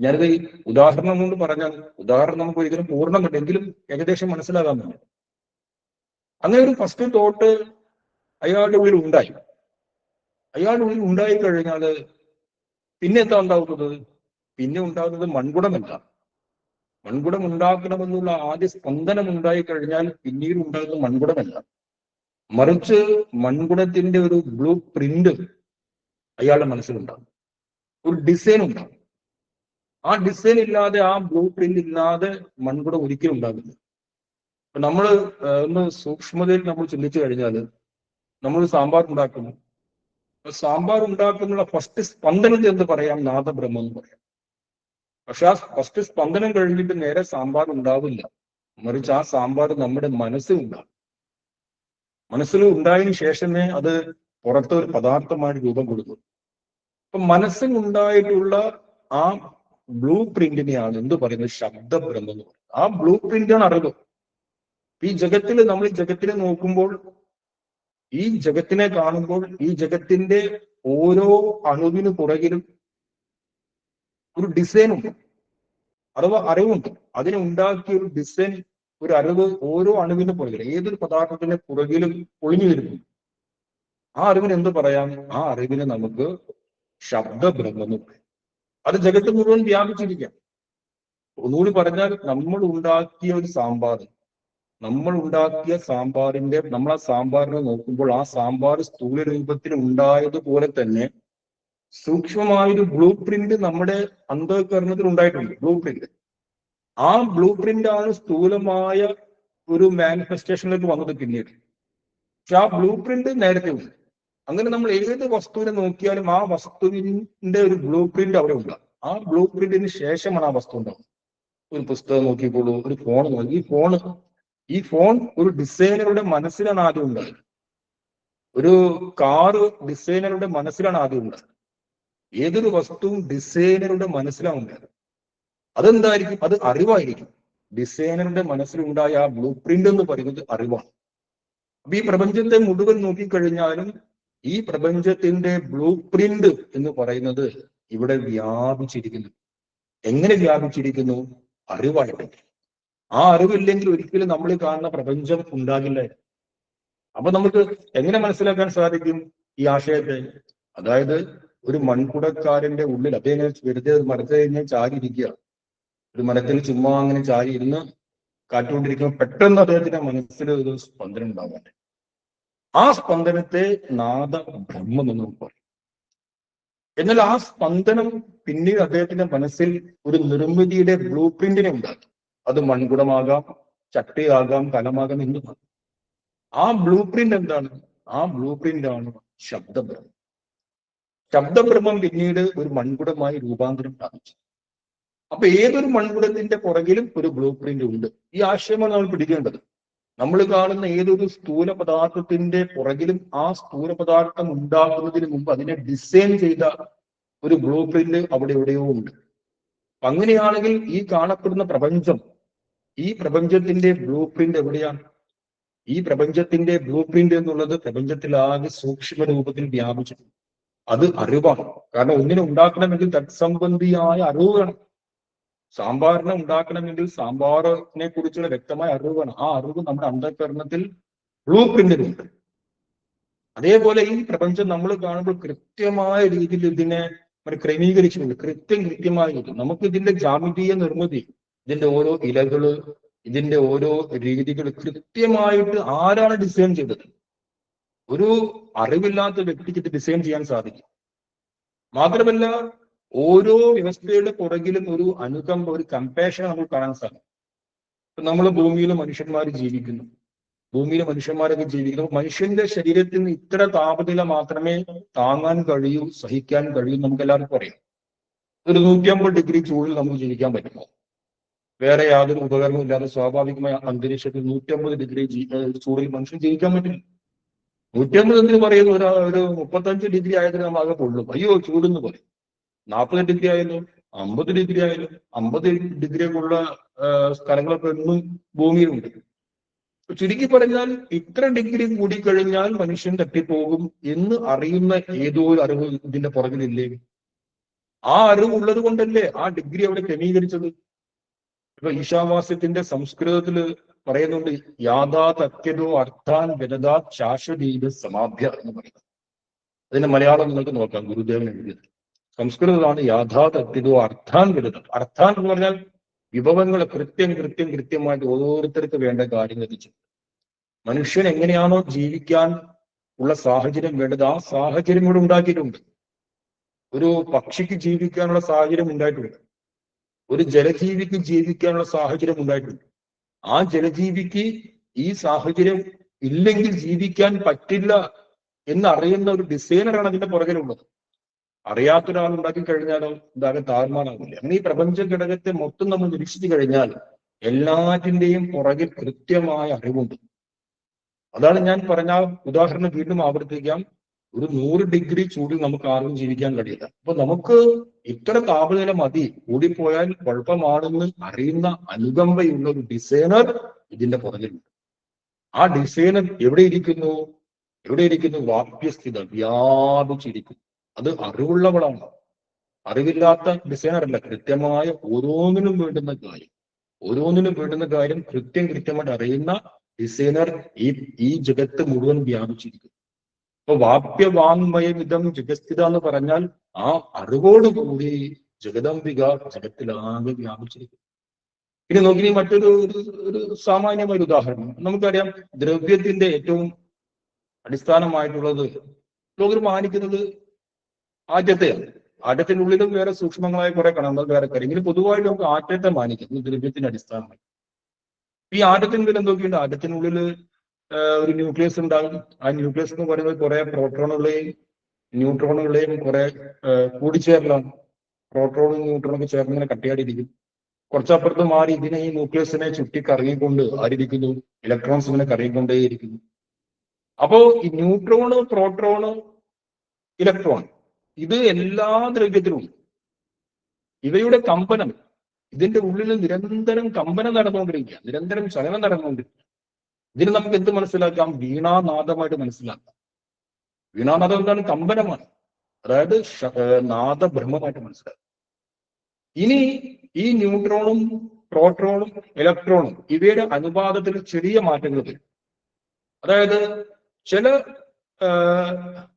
ഞാനിത് ഈ ഉദാഹരണം കൊണ്ട് പറഞ്ഞാൽ ഉദാഹരണം നമുക്ക് ഒരിക്കലും പൂർണ്ണമല്ല, എങ്കിലും ഏകദേശം മനസ്സിലാകാൻ പറ്റും. അങ്ങനെ ഒരു ഫസ്റ്റ് തോട്ട് അയാളുടെ ഉള്ളിൽ ഉണ്ടായി. അയാളുടെ ഉള്ളിൽ ഉണ്ടായി കഴിഞ്ഞാൽ പിന്നെ എന്താ ഉണ്ടാവുന്നത്? പിന്നെ ഉണ്ടാകുന്നത് മൺകുടമല്ല. മൺകുടം ഉണ്ടാക്കണമെന്നുള്ള ആദ്യ സ്പന്ദനം ഉണ്ടായി കഴിഞ്ഞാൽ പിന്നീട് ഉണ്ടാകുന്നത് മൺകുടമല്ല, മറിച്ച് മൺകുടത്തിന്റെ ഒരു ബ്ലൂ പ്രിന്റ് അയാളുടെ മനസ്സിലുണ്ടാകും, ഒരു ഡിസൈൻ ഉണ്ടാകും. ആ ഡിസൈൻ ഇല്ലാതെ, ആ ബ്ലൂ പ്രിന്റ് ഇല്ലാതെ മൺകുടം ഒരിക്കലും ഉണ്ടാകില്ല. നമ്മൾ ഒന്ന് സൂക്ഷ്മതയിൽ നമ്മൾ ചിന്തിച്ചു കഴിഞ്ഞാൽ, നമ്മൾ സാമ്പാർ ഉണ്ടാക്കുന്നു. സാമ്പാർ ഉണ്ടാക്കുന്ന ഫസ്റ്റ് സ്പന്ദനത്തിൽ എന്ത് പറയാം? നാദബ്രഹ്മം എന്ന് പറയാം. പക്ഷെ ആ ഫസ്റ്റ് സ്പന്ദനം കഴിഞ്ഞിട്ട് നേരെ സാമ്പാർ ഉണ്ടാവില്ല, മറിച്ച് ആ സാമ്പാർ നമ്മുടെ മനസ്സിലുണ്ടാകും. മനസ്സിൽ ഉണ്ടായതിനു ശേഷമേ അത് പുറത്ത് ഒരു പദാർത്ഥമായിട്ട് രൂപം കൊടുക്കും. അപ്പൊ മനസ്സിൽ ഉണ്ടായിട്ടുള്ള ആ ബ്ലൂ പ്രിന്റിനെയാണ് എന്ത് പറയുന്നത്? ശബ്ദബ്രഹ്മം എന്ന് പറയുന്നത്. ആ ബ്ലൂ പ്രിന്റാണ് അറിവ്. ഈ ജഗത്തിൽ നമ്മൾ ഈ ജഗത്തിനെ നോക്കുമ്പോൾ, ഈ ജഗത്തിനെ കാണുമ്പോൾ, ഈ ജഗത്തിന്റെ ഓരോ അണുവിന് പുറകിലും ഒരു ഡിസൈൻ ഉണ്ട്, അഥവാ അറിവുണ്ട്. അതിനെ ഉണ്ടാക്കിയ ഒരു ഡിസൈൻ, ഒരു അറിവ് ഓരോ അണുവിന് പുറകിലും, ഏതൊരു പദാർത്ഥത്തിന്റെ പുറകിലും ഒളിഞ്ഞു വരുന്നു. ആ അറിവിന് എന്ത് പറയാം? ആ അറിവിനെ നമുക്ക് ശബ്ദബ്രഹ്മം എന്ന് പറയാം. അത് ജഗത്ത് മുഴുവൻ വ്യാപിച്ചിരിക്കാം. ഒന്നുകൂടി പറഞ്ഞാൽ, നമ്മൾ ഉണ്ടാക്കിയ ഒരു സാമ്പാർ, നമ്മൾ ഉണ്ടാക്കിയ സാമ്പാറിന്റെ, നമ്മൾ ആ സാമ്പാറിനെ നോക്കുമ്പോൾ ആ സാമ്പാർ സ്ഥൂല രൂപത്തിൽ ഉണ്ടായതുപോലെ തന്നെ സൂക്ഷ്മമായൊരു ബ്ലൂ പ്രിന്റ് നമ്മുടെ അന്ധകരണത്തിൽ ഉണ്ടായിട്ടുണ്ട്. ബ്ലൂ പ്രിന്റ്, ആ ബ്ലൂ പ്രിന്റ് ആണ് സ്ഥൂലമായ ഒരു മാനിഫെസ്റ്റേഷനിലേക്ക് വന്നത് പിന്നീട്. പക്ഷെ ആ ബ്ലൂ പ്രിന്റ് നേരത്തെ ഉണ്ട്. അങ്ങനെ നമ്മൾ ഏത് വസ്തുവിനെ നോക്കിയാലും ആ വസ്തുവിന്റെ ഒരു ബ്ലൂ പ്രിന്റ് അവിടെ ഉണ്ടാകും. ആ ബ്ലൂ പ്രിന്റിന് ശേഷമാണ് ആ വസ്തു ഉണ്ടാകുന്നത്. ഒരു പുസ്തകം നോക്കിക്കോളൂ, ഒരു ഫോൺ നോക്കി, ഈ ഫോൺ ഒരു ഡിസൈനറുടെ മനസ്സിലാണ് ആദ്യം ഉണ്ടായത്. ഒരു കാറ് ഡിസൈനറുടെ മനസ്സിലാണ് ആദ്യം ഉണ്ടായത്. ഏതൊരു വസ്തുവും ഡിസൈനറുടെ മനസ്സിലാണ് ഉണ്ടായത്. അതെന്തായിരിക്കും? അത് അറിവായിരിക്കും. ഡിസൈനറുടെ മനസ്സിലുണ്ടായ ആ ബ്ലൂ പ്രിന്റ് എന്ന് പറയുന്നത് അറിവാണ്. അപ്പൊ ഈ പ്രപഞ്ചത്തെ മുഴുവൻ നോക്കിക്കഴിഞ്ഞാലും ഈ പ്രപഞ്ചത്തിന്റെ ബ്ലൂ പ്രിന്റ് എന്ന് പറയുന്നത് ഇവിടെ വ്യാപിച്ചിരിക്കുന്നു. എങ്ങനെ വ്യാപിച്ചിരിക്കുന്നു? അറിവായിട്ട്. ആ അറിവില്ലെങ്കിൽ ഒരിക്കലും നമ്മൾ കാണുന്ന പ്രപഞ്ചം ഉണ്ടാകില്ല. അപ്പൊ നമുക്ക് എങ്ങനെ മനസ്സിലാക്കാൻ സാധിക്കും ഈ ആശയത്തെ? അതായത് ഒരു മൺകുടക്കാരന്റെ ഉള്ളിൽ അദ്ദേഹം വെറുതെ ഒരു മരത്തിൽ കഴിഞ്ഞാൽ ചാരി ഇരിക്കുക, ഒരു മരത്തിൽ ചുമ്മാ അങ്ങനെ ചാരി ഇരുന്ന് കാറ്റുകൊണ്ടിരിക്കുമ്പോൾ പെട്ടെന്ന് അദ്ദേഹത്തിന്റെ മനസ്സിൽ ഒരു സ്പന്ദനം ഉണ്ടാകാൻ, ആ സ്പന്ദനത്തെ നാദബ്രഹ്മം എന്ന് പറയും. എന്നാൽ ആ സ്പന്ദനം പിന്നീട് അദ്ദേഹത്തിന്റെ മനസ്സിൽ ഒരു നിർമ്മിതിയുടെ ബ്ലൂ പ്രിന്റിനെ ഉണ്ടാക്കി. അത് മൺകുടമാകാം, ചട്ടയാകാം, കലമാകാം, എന്തുമാകാം. ആ ബ്ലൂ പ്രിന്റ് എന്താണ്? ആ ബ്ലൂ പ്രിന്റ് ആണ് ശബ്ദബ്രഹ്മം. ശബ്ദബ്രഹ്മം പിന്നീട് ഒരു മൺകുടമായി രൂപാന്തരം പ്രാപിച്ചു. അപ്പൊ ഏതൊരു മൺകുടത്തിന്റെ പുറകിലും ഒരു ബ്ലൂ പ്രിന്റ് ഉണ്ട്. ഈ ആശയമാണ് നമ്മൾ പിടിക്കേണ്ടത്. നമ്മൾ കാണുന്ന ഏതൊരു സ്ഥൂല പദാർത്ഥത്തിന്റെ പുറകിലും ആ സ്ഥൂല പദാർത്ഥം ഉണ്ടാകുന്നതിന് മുമ്പ് അതിനെ ഡിസൈൻ ചെയ്ത ഒരു ബ്ലൂ പ്രിന്റ് അവിടെ എവിടെയോ ഉണ്ട്. അങ്ങനെയാണെങ്കിൽ ഈ കാണപ്പെടുന്ന പ്രപഞ്ചം, ഈ പ്രപഞ്ചത്തിന്റെ ബ്ലൂ പ്രിന്റ് എവിടെയാണ്? ഈ പ്രപഞ്ചത്തിന്റെ ബ്ലൂ പ്രിന്റ് എന്നുള്ളത് പ്രപഞ്ചത്തിലാകെ സൂക്ഷ്മ രൂപത്തിൽ വ്യാപിച്ചിട്ടുണ്ട്. അത് അറിവാണ്. കാരണം ഒന്നിനെ ഉണ്ടാക്കണമെങ്കിൽ തത്സംബന്ധിയായ അറിവ് വേണം. സാമ്പാറിനെ ഉണ്ടാക്കണമെങ്കിൽ സാമ്പാറിനെ കുറിച്ചുള്ള വ്യക്തമായ അറിവ് വേണം. ആ അറിവ് നമ്മുടെ അന്ധകരണത്തിൽ ബ്ലൂ പ്രിന്റിലുണ്ട്. അതേപോലെ ഈ പ്രപഞ്ചം നമ്മൾ കാണുമ്പോൾ കൃത്യമായ രീതിയിൽ ഇതിനെ ക്രമീകരിച്ചിട്ടുണ്ട്. കൃത്യമായ രീതി. നമുക്ക് ഇതിന്റെ ജാമിതീയ നിർമ്മിതി, ഇതിന്റെ ഓരോ ഇലകള്, ഇതിന്റെ ഓരോ രീതികൾ കൃത്യമായിട്ട് ആരാണ് ഡിസൈൻ ചെയ്തത്? ഒരു അറിവില്ലാത്ത വ്യക്തിക്ക് ഇത് ഡിസൈൻ ചെയ്യാൻ സാധിക്കും. മാത്രമല്ല ഓരോ വ്യവസ്ഥയുടെ പുറകിലും ഒരു അനുകമ്പ, ഒരു കമ്പാഷൻ നമുക്ക് കാണാൻ സാധിക്കും. ഇപ്പൊ നമ്മൾ ഭൂമിയിലെ മനുഷ്യന്മാർ ജീവിക്കുന്നു, ഭൂമിയിലെ മനുഷ്യന്മാരൊക്കെ ജീവിക്കുന്നു. മനുഷ്യന്റെ ശരീരത്തിന് ഇത്ര താപനില മാത്രമേ താങ്ങാൻ കഴിയൂ, സഹിക്കാൻ കഴിയൂ, നമുക്ക് എല്ലാവർക്കും അറിയാം. ഒരു 150 ഡിഗ്രി ചൂടിൽ നമുക്ക് ജീവിക്കാൻ പറ്റുമോ? വേറെ യാതൊരു ഉപകരണവും ഇല്ലാതെ സ്വാഭാവികമായ അന്തരീക്ഷത്തിൽ 150 ഡിഗ്രി ചൂടിൽ മനുഷ്യൻ ജീവിക്കാൻ പറ്റില്ല. 150 എന്ന് പറയുന്ന ഒരു 35 ഡിഗ്രി ആയതിന് നമ്മൾ ആകെ പൊള്ളും, അയ്യോ ചൂടെന്ന് പറയും. 40 ഡിഗ്രി ആയാലും 50 ഡിഗ്രി ആയാലും 50 ഡിഗ്രിയൊക്കെയുള്ള സ്ഥലങ്ങളൊക്കെ എന്നും ഭൂമിയിലുണ്ട്. ചുരുക്കി പറഞ്ഞാൽ ഇത്ര ഡിഗ്രി കൂടിക്കഴിഞ്ഞാൽ മനുഷ്യൻ തട്ടിപ്പോകും എന്ന് അറിയുന്ന ഏതോ ഒരു അറിവ് ഇതിന്റെ പുറകിലില്ലേ? ആ അറിവ് ഉള്ളത് കൊണ്ടല്ലേ ആ ഡിഗ്രി അവിടെ ക്രമീകരിച്ചത്. ഇപ്പൊ ഈശാവാസ്യത്തിന്റെ സംസ്കൃതത്തിൽ പറയുന്നുണ്ട്, യാഥാ തത്യതോ അർത്ഥാൻ വിദദാ ശാശ്വതീത സമാഭ്യ എന്ന് പറയുന്നത്. അതിന്റെ മലയാളം നിങ്ങൾക്ക് നോക്കാം, ഗുരുദേവൻ എഴുതിയത്. സംസ്കൃതമാണ് യാഥാ തത്യതോ അർത്ഥാൻ വിദദ. അർത്ഥാൻ എന്ന് പറഞ്ഞാൽ വിഭവങ്ങൾ കൃത്യമായിട്ട് ഓരോരുത്തർക്ക് വേണ്ട കാര്യങ്ങൾ എത്തിച്ചു. മനുഷ്യൻ എങ്ങനെയാണോ ജീവിക്കാൻ ഉള്ള സാഹചര്യം വേണ്ടത്, ആ സാഹചര്യം കൂടെ ഉണ്ടാക്കിയിട്ടുണ്ട്. ഒരു പക്ഷിക്ക് ജീവിക്കാനുള്ള സാഹചര്യം ഉണ്ടായിട്ടുണ്ട്, ഒരു ജലജീവിക്ക് ജീവിക്കാനുള്ള സാഹചര്യം ഉണ്ടായിട്ടുണ്ട്. ആ ജലജീവിക്ക് ഈ സാഹചര്യം ഇല്ലെങ്കിൽ ജീവിക്കാൻ പറ്റില്ല എന്നറിയുന്ന ഒരു ഡിസൈനറാണ് അതിന്റെ പുറകിലുള്ളത്. അറിയാത്തൊരാൾ ഉണ്ടാക്കി കഴിഞ്ഞാലോ ഇതാകെ താറുമാറാകില്ല. അങ്ങനെ ഈ പ്രപഞ്ച ഘടകത്തെ മൊത്തം നമ്മൾ നിരീക്ഷിച്ചു കഴിഞ്ഞാൽ എല്ലാറ്റിന്റെയും പുറകിൽ കൃത്യമായ അറിവുണ്ട്. അതാണ് ഞാൻ പറഞ്ഞ ഉദാഹരണം വീണ്ടും ആവർത്തിക്കാം. ഒരു 100 ഡിഗ്രി ചൂടിൽ നമുക്ക് ആർക്കും ജീവിക്കാൻ കഴിയില്ല. അപ്പൊ നമുക്ക് ഇത്ര താപനില മതി, കൂടിപ്പോയാൽ കുഴപ്പമാണെന്ന് അറിയുന്ന അനുകമ്പയുള്ള ഒരു ഡിസൈനർ ഇതിന്റെ പുറകിലുണ്ട്. ആ ഡിസൈനർ എവിടെ ഇരിക്കുന്നു? വാപ്യസ്ഥിത, വ്യാപിച്ചിരിക്കുന്നു. അത് അറിവുള്ളവളാണ്, അറിവില്ലാത്ത ഡിസൈനർ അല്ല. കൃത്യമായ ഓരോന്നിനും വേണ്ടുന്ന കാര്യം കൃത്യമായിട്ട് അറിയുന്ന ഡിസൈനർ ഈ ജഗത്ത് മുഴുവൻ വ്യാപിച്ചിരിക്കുന്നു. അപ്പൊ വാപ്യവാങ്മയമിതം ജഗസ്ഥിത എന്ന് പറഞ്ഞാൽ ആ അറിവോടുകൂടി ജഗദംബിക ജഗത്തിലാകെ വ്യാപിച്ചിരിക്കുന്നു. ഇനി നോക്കി മറ്റൊരു ഒരു സാമാന്യമായ ഉദാഹരണം നമുക്കറിയാം. ദ്രവ്യത്തിന്റെ ഏറ്റവും അടിസ്ഥാനമായിട്ടുള്ളത് ലോകർ മാനിക്കുന്നത് ആറ്റത്തെയാണ്. ആറ്റത്തിന്റെ ഉള്ളിലും വേറെ സൂക്ഷ്മങ്ങളായ കുറെ കണങ്ങൾ വേറെ കാര്യങ്ങൾ. പൊതുവായിട്ട് നമുക്ക് ആറ്റത്തെ മാനിക്കുന്നു ദ്രവ്യത്തിന്റെ അടിസ്ഥാനമായി. ഈ ആറ്റത്തിനുള്ളിൽ എന്തൊക്കെയുണ്ട്? ആറ്റത്തിനുള്ളിൽ ഒരു ന്യൂക്ലിയസ് ഉണ്ടാകും. ആ ന്യൂക്ലിയസ് എന്ന് പറയുന്നത് കുറെ പ്രോട്ടോണുകളെയും ന്യൂട്രോണുകളെയും കുറെ കൂടിച്ചേരലാണ്. പ്രോട്ടോണും ന്യൂട്രോണൊക്കെ ചേർന്ന് ഇങ്ങനെ കട്ടിയാടിയിരിക്കും. കുറച്ചപ്പുറത്ത് മാറി ഇതിനെ ഈ ന്യൂക്ലിയസിനെ ചുറ്റി കറങ്ങിക്കൊണ്ട് ആരിയിരിക്കുന്നു, ഇലക്ട്രോൺസ് ഇങ്ങനെ കറങ്ങിക്കൊണ്ടേയിരിക്കുന്നു. അപ്പോ ഈ ന്യൂട്രോണ്, പ്രോട്ടോണ്, ഇലക്ട്രോൺ ഇത് എല്ലാ ദ്രവ്യത്തിലും ഇവയുടെ കമ്പനം, ഇതിന്റെ ഉള്ളിൽ നിരന്തരം കമ്പനം നടന്നുകൊണ്ടിരിക്കുക, നിരന്തരം ചലനം നടന്നുകൊണ്ടിരിക്കുക. ഇതിന് നമുക്ക് എന്ത് മനസ്സിലാക്കാം? വീണാനാദമായിട്ട് മനസ്സിലാക്കാം. വീണാനാദം എന്താണ്? കമ്പനമാണ്. അതായത് നാദബ്രഹ്മമായിട്ട് മനസ്സിലാക്കാം. ഇനി ഈ ന്യൂട്രോണും പ്രോട്ടോണും ഇലക്ട്രോണും ഇവയുടെ അനുപാതത്തിൽ ചെറിയ മാറ്റങ്ങൾ വരും. അതായത് ചില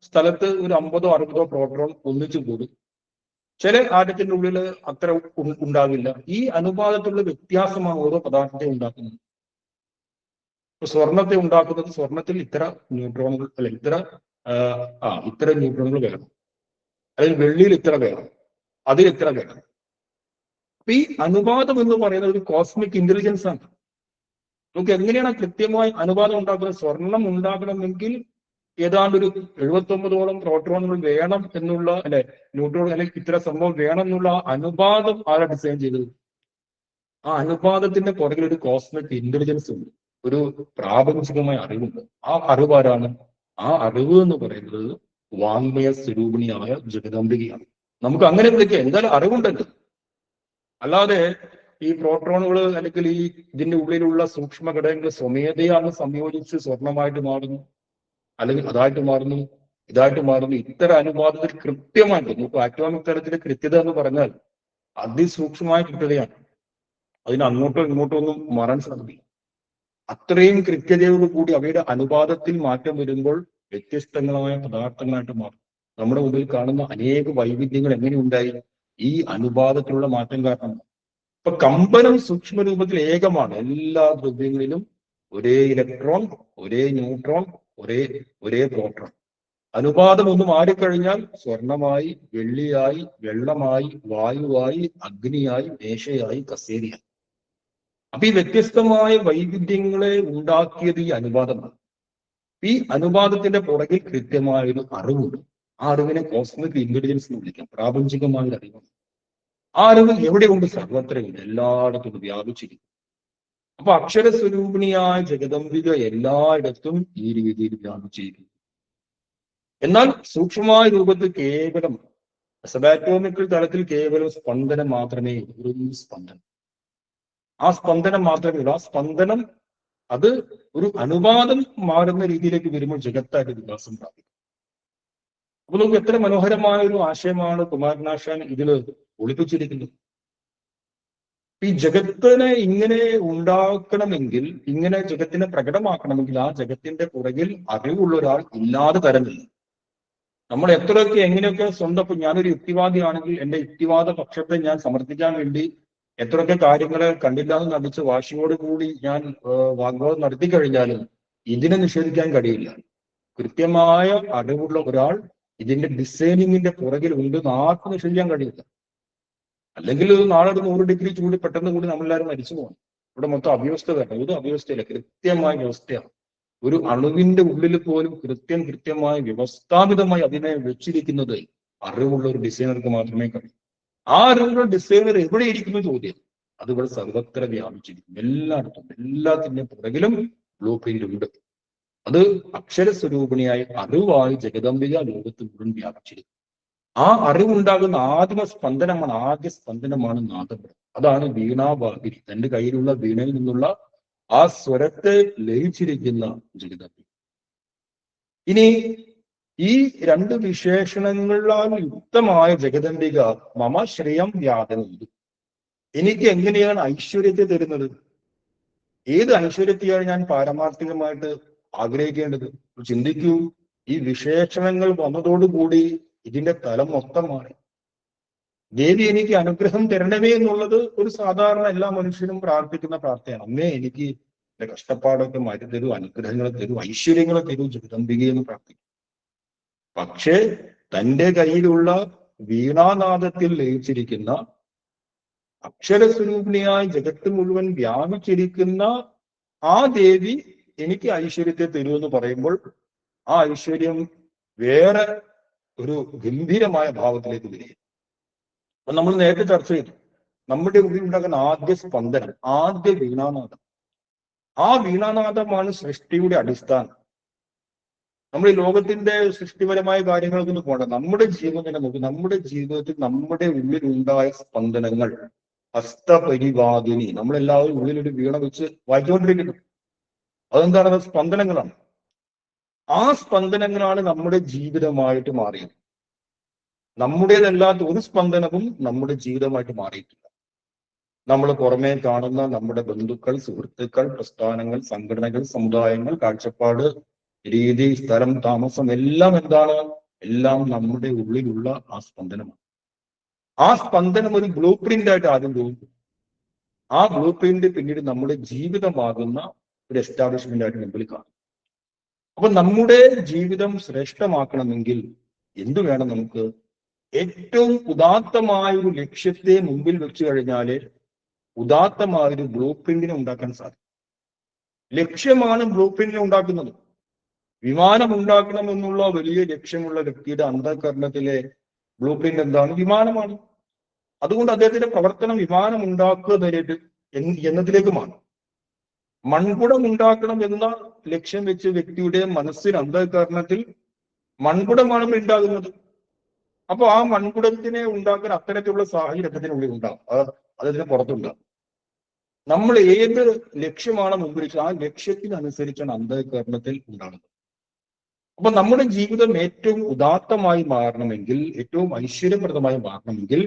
സ്ഥലത്ത് ഒരു 50 or 60 പ്രോട്ടോൺ ഒന്നിച്ചു കൂടും. ചില ആറ്റത്തിന്റെ ഉള്ളിൽ അത്ര ഉണ്ടാവില്ല. ഈ അനുപാതത്തിലുള്ള വ്യത്യാസമാണ് ഓരോ പദാർത്ഥത്തെ ഉണ്ടാക്കുന്നത്. സ്വർണത്തെ ഉണ്ടാക്കുന്നത് സ്വർണത്തിൽ ഇത്ര ന്യൂട്രോണുകൾ അല്ല ഇത്ര ന്യൂട്രോണുകൾ വേണം, അല്ലെങ്കിൽ വെള്ളിയിൽ ഇത്ര വേണം, അതിൽ ഇത്ര വേണം. അപ്പൊ ഈ അനുപാതം എന്ന് പറയുന്നത് ഒരു കോസ്മിക് ഇന്റലിജൻസ് ആണ്. നമുക്ക് എങ്ങനെയാണ് കൃത്യമായി അനുപാതം ഉണ്ടാക്കുന്നത്? സ്വർണം ഉണ്ടാക്കണമെങ്കിൽ ഏതാണ്ട് ഒരു 79ഓളം പ്രോട്ടോണുകൾ വേണം എന്നുള്ള, അല്ലെ ന്യൂട്രോൺ അല്ലെങ്കിൽ ഇത്ര സംഭവം വേണം എന്നുള്ള അനുപാതം ആരാ ഡിസൈൻ ചെയ്തത്? ആ അനുപാതത്തിന്റെ പുറകിൽ ഒരു കോസ്മിക് ഇന്റലിജൻസ് ഉണ്ട്, ഒരു പ്രാപഞ്ചികമായ അറിവുണ്ട്. ആ അറിവ് ആരാണ്? ആ അറിവ് എന്ന് പറയുന്നത് വാങ്മയ സ്വരൂപിണിയായ ജഗദംബികയാണ്. നമുക്ക് അങ്ങനെ വിളിക്കാം, എന്തായാലും അറിവുണ്ടല്ലോ. അല്ലാതെ ഈ പ്രോട്ടോണുകൾ അല്ലെങ്കിൽ ഈ ഇതിന്റെ ഉള്ളിലുള്ള സൂക്ഷ്മ ഘടകങ്ങൾ സ്വമേധയാണ് സംയോജിച്ച് സ്വർണമായിട്ട് മാറുന്നു, അല്ലെങ്കിൽ അതായിട്ട് മാറുന്നു, ഇതായിട്ട് മാറുന്നു. ഇത്തരം അനുപാതത്തിൽ കൃത്യമായിട്ട് നമുക്ക് ആറ്റോമിക് തലത്തിലെ കൃത്യത എന്ന് പറഞ്ഞാൽ അതിസൂക്ഷ്മമായ കൃത്യതയാണ്. അതിന് അങ്ങോട്ടോ ഇങ്ങോട്ടോ ഒന്നും മാറാൻ സാധിക്കില്ല. അത്രയും കൃത്യതയോട് കൂടി അവയുടെ അനുപാതത്തിൽ മാറ്റം വരുമ്പോൾ വ്യത്യസ്തങ്ങളായ പദാർത്ഥങ്ങളായിട്ട് മാറും. നമ്മുടെ മുമ്പിൽ കാണുന്ന അനേക വൈവിധ്യങ്ങൾ എങ്ങനെയുണ്ടായി? ഈ അനുപാതത്തിലുള്ള മാറ്റം കാരണം. ഇപ്പൊ കമ്പനം സൂക്ഷ്മ രൂപത്തിൽ ഏകമാണ്. എല്ലാ ദ്രവ്യങ്ങളിലും ഒരേ ഇലക്ട്രോൺ, ഒരേ ന്യൂട്രോൺ, ഒരേ പ്രോട്ടോൺ. അനുപാതം ഒന്ന് മാറിക്കഴിഞ്ഞാൽ സ്വർണമായി, വെള്ളിയായി, വെള്ളമായി, വായുവായി, അഗ്നിയായി, മേശയായി, കസേരയായി. അപ്പൊ ഈ വ്യത്യസ്തമായ വൈവിധ്യങ്ങളെ ഉണ്ടാക്കിയത് ഈ അനുപാതമാണ്. ഈ അനുപാതത്തിന്റെ പുറകിൽ കൃത്യമായൊരു അറിവുണ്ട്. ആ അറിവിനെ കോസ്മിക് ഇന്റലിജൻസ് എന്ന് വിളിക്കാം, പ്രാപഞ്ചികമായ അറിവാണ്. ആ അറിവ് എവിടെയുണ്ട്? സർവത്രയുണ്ട്, എല്ലായിടത്തും വ്യാപിച്ചിരിക്കും. അപ്പൊ അക്ഷരസ്വരൂപിണിയായ ജഗദംബിക എല്ലായിടത്തും ഈ രീതിയിൽ വ്യാപിച്ചിരിക്കും. എന്നാൽ സൂക്ഷ്മമായ രൂപത്തിൽ കേവലം സബാറ്റോമിക്കൽ തലത്തിൽ കേവലം സ്പന്ദനം മാത്രമേ ഉള്ളൂ. ഒരു സ്പന്ദനം, ആ സ്പന്ദനം മാത്രമേ ഉള്ളൂ. ആ സ്പന്ദനം അത് ഒരു അനുപാതം മാറുന്ന രീതിയിലേക്ക് വരുമ്പോൾ ജഗത്തായിട്ട് വികാസം പ്രാപിക്കും. അപ്പൊ നമുക്ക് എത്ര മനോഹരമായ ഒരു ആശയമാണ് കുമാരനാശാൻ ഇതില് ഒളിപ്പിച്ചിരിക്കുന്നത്. ഈ ജഗത്തിനെ ഇങ്ങനെ ഉണ്ടാക്കണമെങ്കിൽ, ഇങ്ങനെ ജഗത്തിനെ പ്രകടമാക്കണമെങ്കിൽ ആ ജഗത്തിന്റെ പുറകിൽ അറിവുള്ള ഒരാൾ ഇല്ലാതെ തരമില്ല. നമ്മൾ എത്രയൊക്കെ എങ്ങനെയൊക്കെ സ്വന്തം, ഇപ്പൊ ഞാനൊരു യുക്തിവാദിയാണെങ്കിൽ എന്റെ യുക്തിവാദ പക്ഷത്തെ ഞാൻ സമർത്ഥിക്കാൻ വേണ്ടി എത്രയൊക്കെ കാര്യങ്ങളെ കണ്ടില്ലാന്ന് നടിച്ച് വാശിയോട് കൂടി ഞാൻ വാഗ്വാദം നടത്തി കഴിഞ്ഞാലും ഇതിനെ നിഷേധിക്കാൻ കഴിയില്ല. കൃത്യമായ അറിവുള്ള ഒരാൾ ഇതിന്റെ ഡിസൈനിങ്ങിന്റെ പുറകിൽ ഉണ്ട് എന്ന് ആർക്കും നിഷേധിക്കാൻ കഴിയില്ല. അല്ലെങ്കിൽ നാളെ ഒരു 100 ഡിഗ്രി ചൂട് പെട്ടെന്ന് കൂടി നമ്മളെല്ലാവരും മരിച്ചു പോകണം. ഇവിടെ മൊത്തം അവ്യവസ്ഥ വരണം. ഇത് അവ്യവസ്ഥയില്ല, കൃത്യമായ വ്യവസ്ഥയാണ്. ഒരു അണുവിന്റെ ഉള്ളിൽ പോലും കൃത്യമായി വ്യവസ്ഥാപിതമായി അതിനെ വെച്ചിരിക്കുന്നത് അറിവുള്ള ഒരു ഡിസൈനർക്ക് മാത്രമേ കഴിയൂ. ആ അറിവുള്ള ഡിസൈനർ എവിടെ ഇരിക്കുന്നു ചോദ്യം, അതുപോലെ സർവത്ര വ്യാപിച്ചിരിക്കും. എല്ലായിടത്തും, എല്ലാത്തിൻ്റെ പുറകിലും ബ്ലൂ പ്രിന്റ് ഉണ്ട്. അത് അക്ഷരസ്വരൂപിണിയായി അറിവായി ജഗദംബിക ലോകത്ത് മുഴുവൻ വ്യാപിച്ചിരിക്കും. ആ അറിവുണ്ടാകുന്ന ആദ്യ സ്പന്ദനമാണ് നാദം. അതാണ് വീണാവാഹിനി. തന്റെ കയ്യിലുള്ള വീണയിൽ നിന്നുള്ള ആ സ്വരത്തെ ലയിച്ചിരിക്കുന്ന ജഗദംബിക. ഇനി ഈ രണ്ട് വിശേഷണങ്ങളാൽ യുക്തമായ ജഗദംബിക മമ ശ്രേയം വ്യാപനുണ്ട്. എനിക്ക് എങ്ങനെയാണ് ഐശ്വര്യത്തെ തരുന്നത്? ഏത് ഐശ്വര്യത്തെയാണ് ഞാൻ പാരമാർത്ഥികമായിട്ട് ആഗ്രഹിക്കേണ്ടത്? ചിന്തിക്കൂ. ഈ വിശേഷണങ്ങൾ വന്നതോടുകൂടി ഇതിന്റെ തലം മൊത്തമാണ്. ദേവി എനിക്ക് അനുഗ്രഹം തരണമേ എന്നുള്ളത് ഒരു സാധാരണ എല്ലാ മനുഷ്യനും പ്രാർത്ഥിക്കുന്ന പ്രാർത്ഥനയാണ്. അമ്മേ എനിക്ക് എന്റെ കഷ്ടപ്പാടൊക്കെ മാറ്റി തരൂ, അനുഗ്രഹങ്ങൾ തരൂ, ഐശ്വര്യങ്ങൾ തരൂ ജഗദംബികയെന്ന് പ്രാർത്ഥിക്കും. പക്ഷേ തന്റെ കയ്യിലുള്ള വീണാനാദത്തിൽ ലയിച്ചിരിക്കുന്ന അക്ഷരസ്വരൂപിണിയായി ജഗത്ത് മുഴുവൻ വ്യാപിച്ചിരിക്കുന്ന ആ ദേവി എനിക്ക് ഐശ്വര്യത്തെ തരുമെന്ന് പറയുമ്പോൾ ആ ഐശ്വര്യം വേറെ ഒരു ഗംഭീരമായ ഭാവത്തിലേക്ക് വരിക. അപ്പൊ നമ്മൾ നേരത്തെ ചർച്ച ചെയ്തു, നമ്മുടെ ഉള്ളിൽ ഉണ്ടാകുന്ന ആദ്യ സ്പന്ദനം, ആദ്യ വീണാനാദം. ആ വീണാനാദമാണ് സൃഷ്ടിയുടെ അടിസ്ഥാനം. നമ്മൾ ഈ ലോകത്തിന്റെ സൃഷ്ടിപരമായ കാര്യങ്ങൾക്കൊന്നും പോകണ്ട. നമ്മുടെ ജീവിതത്തിനെ നോക്കി, നമ്മുടെ ജീവിതത്തിൽ നമ്മുടെ ഉള്ളിലുണ്ടായ സ്പന്ദനങ്ങൾ, ഹസ്തപരിവാദിനി, നമ്മളെല്ലാവരും ഉള്ളിലൊരു വീണ വെച്ച് വായിച്ചുകൊണ്ടിരിക്കുന്നു. അതെന്താണ്? സ്പന്ദനങ്ങളാണ്. ആ സ്പന്ദനങ്ങളാണ് നമ്മുടെ ജീവിതമായിട്ട് മാറിയത്. നമ്മുടേതല്ലാത്ത ഒരു സ്പന്ദനവും നമ്മുടെ ജീവിതമായിട്ട് മാറിയിട്ടില്ല. നമ്മൾ പുറമേ കാണുന്ന നമ്മുടെ ബന്ധുക്കൾ, സുഹൃത്തുക്കൾ, പ്രസ്ഥാനങ്ങൾ, സംഘടനകൾ, സമുദായങ്ങൾ, കാഴ്ചപ്പാട്, രീതി, സ്ഥലം, താമസം എല്ലാം എന്താണ്? എല്ലാം നമ്മുടെ ഉള്ളിലുള്ള ആ സ്പന്ദനമാണ്. ആ സ്പന്ദനം ഒരു ബ്ലൂ പ്രിന്റ് ആയിട്ട് ആദ്യം തോന്നും. ആ ബ്ലൂ പ്രിന്റ് പിന്നീട് നമ്മുടെ ജീവിതമാകുന്ന ഒരു എസ്റ്റാബ്ലിഷ്മെന്റ് ആയിട്ട് മുമ്പിൽ കാണും. അപ്പൊ നമ്മുടെ ജീവിതം ശ്രേഷ്ഠമാക്കണമെങ്കിൽ എന്തു വേണം? നമുക്ക് ഏറ്റവും ഉദാത്തമായ ഒരു ലക്ഷ്യത്തെ മുമ്പിൽ വെച്ച് കഴിഞ്ഞാല് ഉദാത്തമായ ഒരു ബ്ലൂ പ്രിന്റിനെ ഉണ്ടാക്കാൻ സാധിക്കും. ലക്ഷ്യമാണ് ബ്ലൂ പ്രിന്റിനെ ഉണ്ടാക്കുന്നത്. വിമാനം ഉണ്ടാക്കണം എന്നുള്ള വലിയ ലക്ഷ്യമുള്ള വ്യക്തിയുടെ അന്ധകരണത്തിലെ ബ്ലൂ പ്രിന്റ് എന്താണ്? വിമാനമാണ്. അതുകൊണ്ട് അദ്ദേഹത്തിന്റെ പ്രവർത്തനം വിമാനം ഉണ്ടാക്കുക എന്നതിലേക്കുമാണ്. മൺകുടം ഉണ്ടാക്കണം എന്ന ലക്ഷ്യം വെച്ച് വ്യക്തിയുടെ മനസ്സിന് അന്ധകരണത്തിൽ മൺകുടമാണ് ഉണ്ടാകുന്നത്. അപ്പൊ ആ മൺകുടത്തിനെ ഉണ്ടാക്കാൻ അത്തരത്തിലുള്ള സാഹചര്യത്തിനുള്ളിൽ ഉണ്ടാകും, അതിന് പുറത്തുണ്ടാകും. നമ്മൾ ഏത് ലക്ഷ്യമാണ് മുമ്പിൽ വെച്ചത് ആ ലക്ഷ്യത്തിനനുസരിച്ചാണ് അന്ധകരണത്തിൽ ഉണ്ടാകുന്നത്. അപ്പൊ നമ്മുടെ ജീവിതം ഏറ്റവും ഉദാത്തമായി മാറണമെങ്കിൽ, ഏറ്റവും ഐശ്വര്യപ്രദമായി മാറണമെങ്കിൽ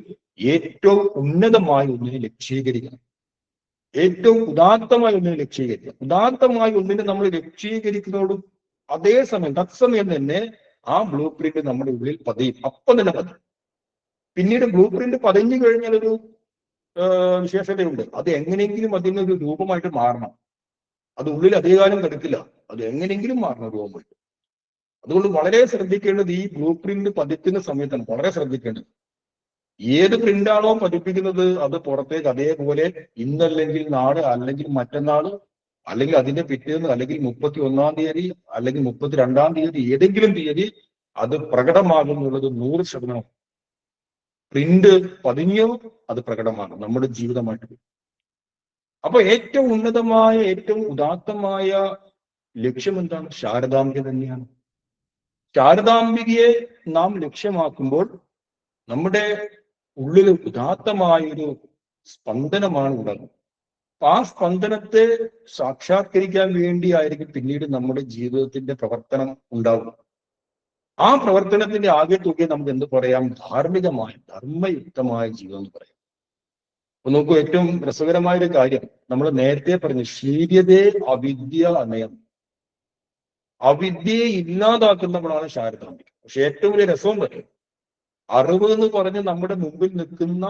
ഏറ്റവും ഉന്നതമായ ഒന്നിനെ ലക്ഷ്യീകരിക്കണം. ഏറ്റവും ഉദാത്തമായ ഒന്നിനെ ലക്ഷ്യീകരിക്കുക. ഉദാത്തമായ ഒന്നിനെ നമ്മൾ ലക്ഷ്യീകരിക്കുന്നതോടും അതേസമയം തത്സമയം തന്നെ ആ ബ്ലൂ പ്രിന്റ് നമ്മുടെ ഉള്ളിൽ പതിയും. അപ്പം തന്നെ പതിയും. പിന്നീട് ബ്ലൂ പ്രിന്റ് പതിഞ്ഞു കഴിഞ്ഞാൽ ഒരു വിശേഷതയുണ്ട്. അത് എങ്ങനെയെങ്കിലും അതിനൊരു രൂപമായിട്ട് മാറണം. അത് ഉള്ളിൽ അധികാരം കിടക്കില്ല. അത് എങ്ങനെയെങ്കിലും മാറണം രൂപമായിട്ട്. അതുകൊണ്ട് വളരെ ശ്രദ്ധിക്കേണ്ടത് ഈ ബ്ലൂ പ്രിന്റ് പതിക്കുന്ന സമയത്താണ് വളരെ ശ്രദ്ധിക്കേണ്ടത്. ഏത് പ്രിന്റാണോ പതിപ്പിക്കുന്നത് അത് പുറത്തേക്ക് അതേപോലെ ഇന്നല്ലെങ്കിൽ നാളെ, അല്ലെങ്കിൽ മറ്റന്നാള്, അല്ലെങ്കിൽ അതിന്റെ പിറ്റേന്ന്, അല്ലെങ്കിൽ 31-ാം തീയതി, അല്ലെങ്കിൽ 32-ാം തീയതി, ഏതെങ്കിലും തീയതി അത് പ്രകടമാകുന്നുള്ളത് 100%. പ്രിന്റ് പതിഞ്ഞോ അത് പ്രകടമാകും, നമ്മുടെ ജീവിതമായിട്ട്. അപ്പൊ ഏറ്റവും ഉന്നതമായ, ഏറ്റവും ഉദാത്തമായ ലക്ഷ്യം എന്താണ്? ശാരദാംബിക തന്നെയാണ്. ശാരദാംബികയെ നാം ലക്ഷ്യമാക്കുമ്പോൾ നമ്മുടെ ഉള്ളിൽ ഉദാത്തമായൊരു സ്പന്ദനമാണ് ഉണ്ടാകുന്നത്. ആ സ്പന്ദനത്തെ സാക്ഷാത്കരിക്കാൻ വേണ്ടിയായിരിക്കും പിന്നീട് നമ്മുടെ ജീവിതത്തിന്റെ പ്രവർത്തനം ഉണ്ടാവുക. ആ പ്രവർത്തനത്തിന്റെ ആകെ തുക നമുക്ക് എന്ത് പറയാം? ധാർമ്മികമായ, ധർമ്മയുക്തമായ ജീവിതം എന്ന് പറയാം. അപ്പൊ നോക്കൂ, ഏറ്റവും രസകരമായ ഒരു കാര്യം നമ്മൾ നേരത്തെ പറഞ്ഞു, ശീര്യതേ അവിദ്യ അനയം. അവിദ്യയെ ഇല്ലാതാക്കുന്നവളാണ് ശാരദാംബിക. പക്ഷെ ഏറ്റവും വലിയ രസം പറയും, അറിവ് എന്ന് പറഞ്ഞ് നമ്മുടെ മുമ്പിൽ നിൽക്കുന്ന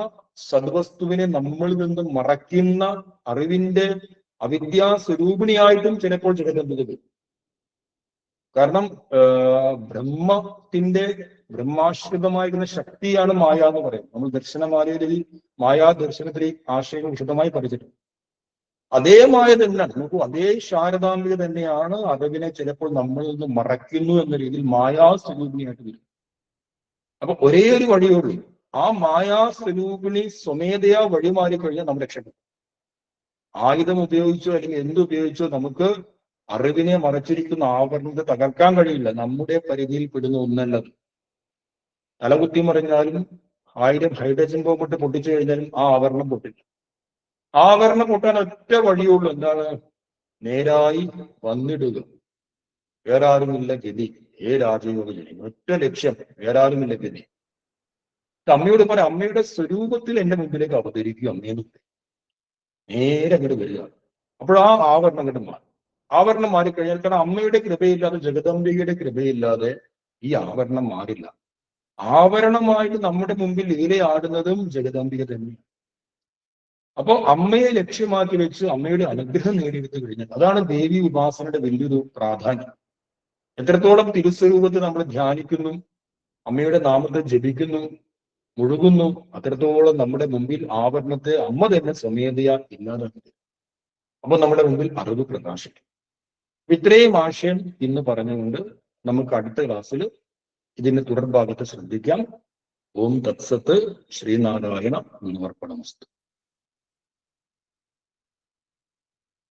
സദ്വസ്തുവിനെ നമ്മളിൽ നിന്ന് മറയ്ക്കുന്ന അറിവിന്റെ അവിദ്യാ സ്വരൂപിണിയായിട്ടും ചിലപ്പോൾ ജഗദംബിക വരും. കാരണം ബ്രഹ്മാശ്രിതമായിരുന്ന ശക്തിയാണ് മായ എന്ന് പറയും. നമ്മൾ ദർശനമാലയിൽ മായാ ദർശനത്തിൽ ആശയം വിശദമായി പഠിച്ചിട്ടുണ്ട്. അതേ മായ തന്നെയാണ്. നോക്കൂ, അതേ ശാരദാംബിക തന്നെയാണ് അറിവിനെ ചിലപ്പോൾ നമ്മളിൽ നിന്ന് മറയ്ക്കുന്നു എന്ന രീതിയിൽ മായാ സ്വരൂപിണിയായിട്ട് വരും. അപ്പൊ ഒരേ ഒരു വഴിയേ ഉള്ളൂ, ആ മായാ സ്വരൂപിണി സ്വമേധയാ വഴിമാറി കഴിഞ്ഞാൽ നമ്മൾ രക്ഷപ്പെടും. ആയുധം ഉപയോഗിച്ചോ അല്ലെങ്കിൽ എന്തുപയോഗിച്ചോ നമുക്ക് അറിവിനെ മറച്ചിരിക്കുന്ന ആവരണത്തെ തകർക്കാൻ കഴിയില്ല. നമ്മുടെ പരിധിയിൽ പെടുന്ന ഒന്നല്ലത്. തലകുത്തി മറിഞ്ഞാലും 1000 ഹൈഡ്രജൻ ബോംബിട്ട് പൊട്ടിച്ചു കഴിഞ്ഞാലും ആ ആവരണം പൊട്ടില്ല. ആവരണം പൊട്ടാൻ ഒറ്റ വഴിയുള്ളൂ, എന്താണ്? നേരായി വന്നിടുക. വേറെ ആരുമില്ല ഗതി, രാജയോഗ ജനി, ഒറ്റ ലക്ഷ്യം, വേറെ ആരുമില്ല ഗതി. അമ്മയോട് പറയാം, അമ്മയുടെ സ്വരൂപത്തിൽ എന്റെ മുമ്പിലേക്ക് അവതരിക്കുക അമ്മയെന്ന്. നേരെ അങ്ങോട്ട് വരിക. അപ്പോൾ ആ ആവരണം അങ്ങോട്ട് മാറും. ആവരണം മാറിക്കഴിഞ്ഞാൽ, കാരണം അമ്മയുടെ കൃപയില്ലാതെ, ജഗദംബികയുടെ കൃപയില്ലാതെ ഈ ആവരണം മാറില്ല. ആവരണമായിട്ട് നമ്മുടെ മുമ്പിൽ ലീലയാടുന്നതും ജഗദംബിക തന്നെയാണ്. അപ്പോൾ അമ്മയെ ലക്ഷ്യമാക്കി വെച്ച് അമ്മയുടെ അനുഗ്രഹം നേടിയെടുത്തു കഴിഞ്ഞാൽ, അതാണ് ദേവി ഉപാസനയുടെ വലിയൊരു പ്രാധാന്യം. എത്രത്തോളം തിരുസ്വരൂപത്തെ നമ്മൾ ധ്യാനിക്കുന്നു, അമ്മയുടെ നാമത്തെ ജപിക്കുന്നു, മുഴുകുന്നു, അത്രത്തോളം നമ്മുടെ മുമ്പിൽ ആവരണത്തെ അമ്മ തന്നെ സ്വമേധയാ ഇല്ലാതാക്കി. അപ്പൊ നമ്മുടെ മുമ്പിൽ അറിവ് പ്രകാശിക്കും. ഇത്രയും ആശയം ഇന്ന് പറഞ്ഞുകൊണ്ട് നമുക്ക് അടുത്ത ക്ലാസ്സിൽ ഇതിന്റെ തുടർഭാഗത്ത് ശ്രദ്ധിക്കാം. ഓം തത്സത്ത്. ശ്രീനാരായണ ഗുരുവർപ്പണമസ്തു.